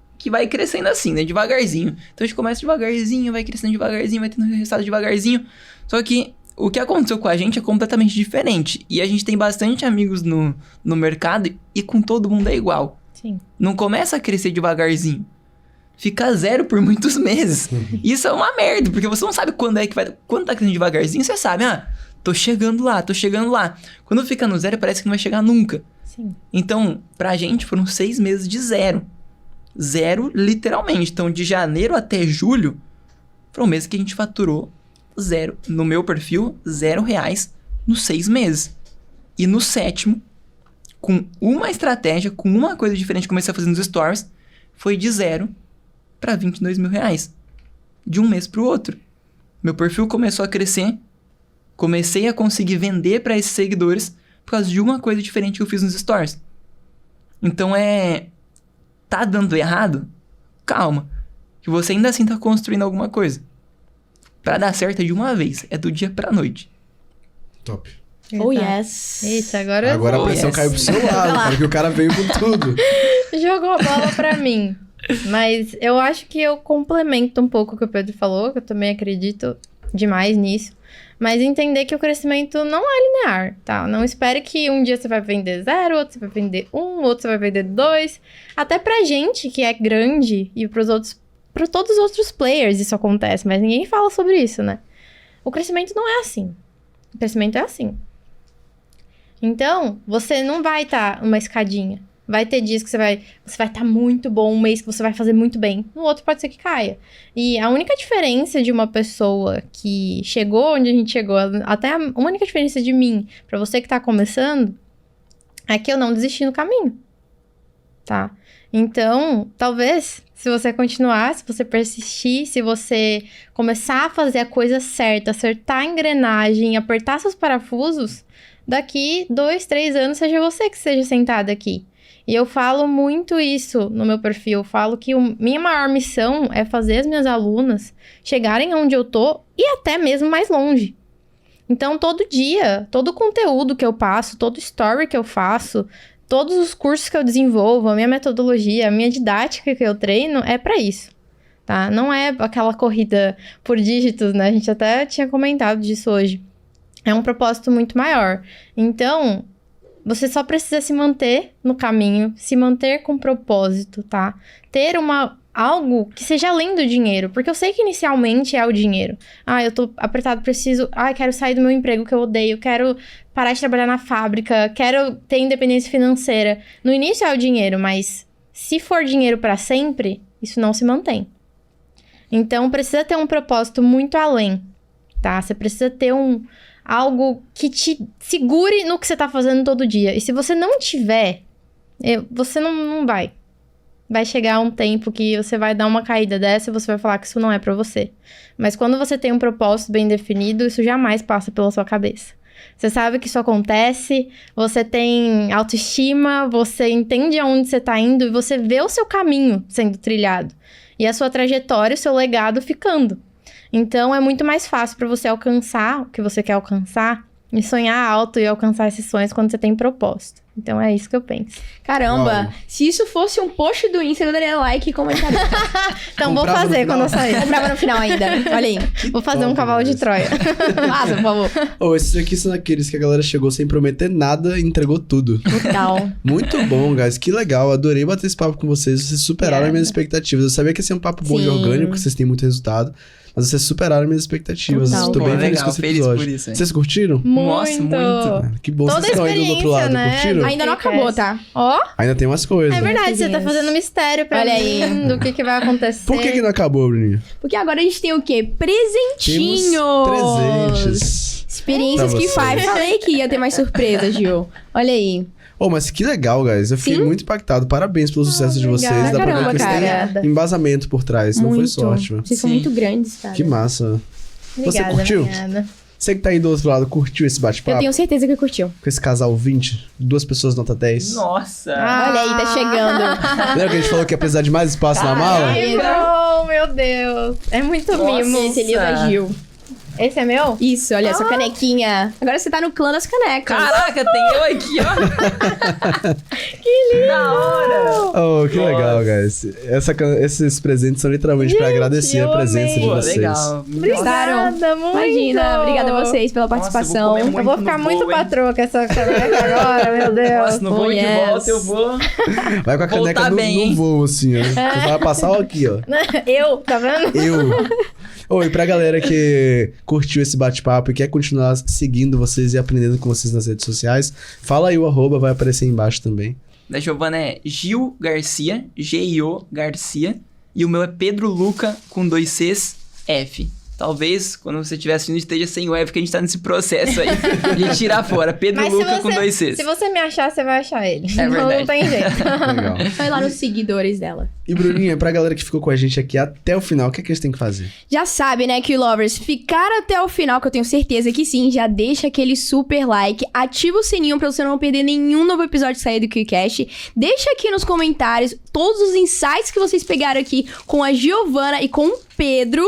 crescendo assim, né? Devagarzinho. Então a gente começa devagarzinho, vai crescendo devagarzinho, vai tendo resultado devagarzinho. Só que o que aconteceu com a gente é completamente diferente. E a gente tem bastante amigos no mercado e com todo mundo é igual. Sim. Não começa a crescer devagarzinho. Fica zero por muitos meses. Isso é uma merda, porque você não sabe quando é que vai... Quando tá crescendo devagarzinho, você sabe, tô chegando lá. Quando fica no zero, parece que não vai chegar nunca. Sim. Então, pra gente, foram 6 meses de zero. Zero, literalmente. Então, de janeiro até julho, foram meses que a gente faturou zero. No meu perfil, R$0 nos 6 meses. E no 7º, com uma estratégia, com uma coisa diferente, comecei a fazer nos stories, foi de 0 para R$22 mil. De um mês pro outro. Meu perfil começou a crescer. Comecei a conseguir vender para esses seguidores por causa de uma coisa diferente que eu fiz nos stories. Então tá dando errado? Calma. Que você ainda assim tá construindo alguma coisa. Pra dar certo é de uma vez. É do dia pra noite. Top. Oh, Exato. yes. Eita, agora Agora a pressão caiu pro seu lado, cara, que o cara veio com tudo. jogou a bola pra mim. Mas eu acho que eu complemento um pouco o que o Pedro falou, que eu também acredito demais nisso. Mas entender que o crescimento não é linear, tá? Não espere que um dia você vai vender 0, outro você vai vender 1, outro você vai vender 2. Até pra gente que é grande e pros outros, pra todos os outros players isso acontece, mas ninguém fala sobre isso, né? O crescimento não é assim. O crescimento é assim. Então, você não vai estar uma escadinha. Vai ter dias que você vai estar muito bom, um mês que você vai fazer muito bem. No outro pode ser que caia. E a única diferença de uma pessoa que chegou onde a gente chegou, até a única diferença de mim pra você que tá começando, é que eu não desisti no caminho. Tá? Então, talvez, se você continuar, se você persistir, se você começar a fazer a coisa certa, acertar a engrenagem, apertar seus parafusos, daqui 2, 3 anos seja você que esteja sentado aqui. E eu falo muito isso no meu perfil. Eu falo que minha maior missão é fazer as minhas alunas chegarem onde eu tô e até mesmo mais longe. Então, todo dia, todo o conteúdo que eu passo, todo story que eu faço, todos os cursos que eu desenvolvo, a minha metodologia, a minha didática que eu treino é pra isso, tá? Não é aquela corrida por dígitos, né? A gente até tinha comentado disso hoje. É um propósito muito maior. Então, você só precisa se manter no caminho, se manter com propósito, tá? Ter algo que seja além do dinheiro, porque eu sei que inicialmente é o dinheiro. Eu tô apertado, preciso... quero sair do meu emprego que eu odeio, quero parar de trabalhar na fábrica, quero ter independência financeira. No início é o dinheiro, mas se for dinheiro pra sempre, isso não se mantém. Então, precisa ter um propósito muito além, tá? Você precisa ter algo que te segure no que você tá fazendo todo dia. E se você não tiver, você não vai. Vai chegar um tempo que você vai dar uma caída dessa e você vai falar que isso não é pra você. Mas quando você tem um propósito bem definido, isso jamais passa pela sua cabeça. Você sabe que isso acontece, você tem autoestima, você entende aonde você tá indo e você vê o seu caminho sendo trilhado. E a sua trajetória, o seu legado ficando. Então, é muito mais fácil para você alcançar o que você quer alcançar e sonhar alto e alcançar esses sonhos quando você tem propósito. Então, é isso que eu penso. Caramba, Uau. se isso fosse um post do Insta, eu daria like e comentaria. Então, vou Comprava no fazer final. quando eu sair. Comprava no final ainda. Olha aí. Vou fazer top, um cavalo de mas- Troia. Faça, por favor. Esses aqui são aqueles que a galera chegou sem prometer nada e entregou tudo. Total. Muito bom, guys. Que legal. Adorei bater esse papo com vocês. Vocês superaram Obrigada. minhas expectativas. Eu sabia que ia ser um papo bom e Sim. orgânico, que vocês têm muito resultado. Mas vocês superaram minhas expectativas. Total. Estou bem Pô, feliz legal, com esse feliz episódio. por isso, hein? Vocês curtiram? Nossa, muito. Ah, que bom. Toda Vocês estão aí do outro lado. experiência, né? Curtiram? Ainda não acabou, tá? Ó, Ainda tem umas coisas. é verdade, você tá fazendo mistério pra Olha mim aí. do que vai acontecer. Por que não acabou, Bruninho? Porque agora a gente tem o quê? Temos Presentinhos! presentes. Experiências Pra que vocês. faz. Falei que ia ter mais surpresa, Gil. Olha aí. Oh, mas que legal, guys. Eu fiquei Sim? muito impactado. Parabéns pelo sucesso de vocês. obrigada. Dá pra ver Caramba, que cara. eles têm embasamento por trás. Não foi Muito. sorte, mano. Vocês são Sim. muito grandes, cara. Que massa. Obrigada, Você curtiu? obrigada. Você que tá aí do outro lado, curtiu esse Eu bate-papo? tenho certeza que curtiu. Com esse casal 20, 2 pessoas nota 10. Nossa! Olha aí, tá chegando. Lembra que a gente falou que ia precisar de mais espaço na mala? Ai, não, meu Deus. É muito mimo. Esse ali é da Gil. Esse é meu? Isso, olha, sua canequinha. Agora você tá no clã das canecas. Caraca, tem eu aqui, ó. Que lindo! Da hora! Oh, que legal, guys. Esses presentes são literalmente pra agradecer a eu presença de amei. Pô, vocês. legal. Gostaram? Obrigada, muito. Imagina, obrigada a vocês pela Nossa, participação. eu vou comer Eu vou ficar no muito voo, hein? patroa com essa caneca agora, meu Deus. Nossa, no voo Oh, de yes. volta eu vou... Vai com a caneca Voltar no, bem, no hein? voo, assim, ó. Você vai passar aqui, ó. Eu, tá vendo? E pra galera que curtiu esse bate-papo e quer continuar seguindo vocês e aprendendo com vocês nas redes sociais, fala aí o @, vai aparecer aí embaixo também. Da Giovana é Gil Garcia, G-I-O Garcia. E o meu é Pedro Luca, com 2 Cs, F. Talvez, quando você estiver assistindo, esteja sem o F, que a gente tá nesse processo aí de tirar fora. Pedro Mas Luca com 2 Cs. Se você me achar, você vai achar ele. É Então verdade. não tem jeito. Legal. Vai lá nos seguidores dela. E Bruninha, pra galera que ficou com a gente aqui até o final, o que é que eles têm que fazer? Já sabe, né, que lovers, ficar até o final, que eu tenho certeza que sim, já deixa aquele super like, ativa o sininho pra você não perder nenhum novo episódio sair do QCast, deixa aqui nos comentários todos os insights que vocês pegaram aqui com a Giovana e com o Pedro.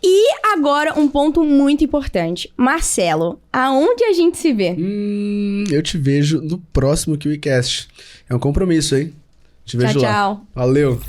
E agora, um ponto muito importante. Marcelo, aonde a gente se vê? Eu te vejo no próximo QCast. É um compromisso, hein? Te vejo Tchau, lá. tchau. Valeu!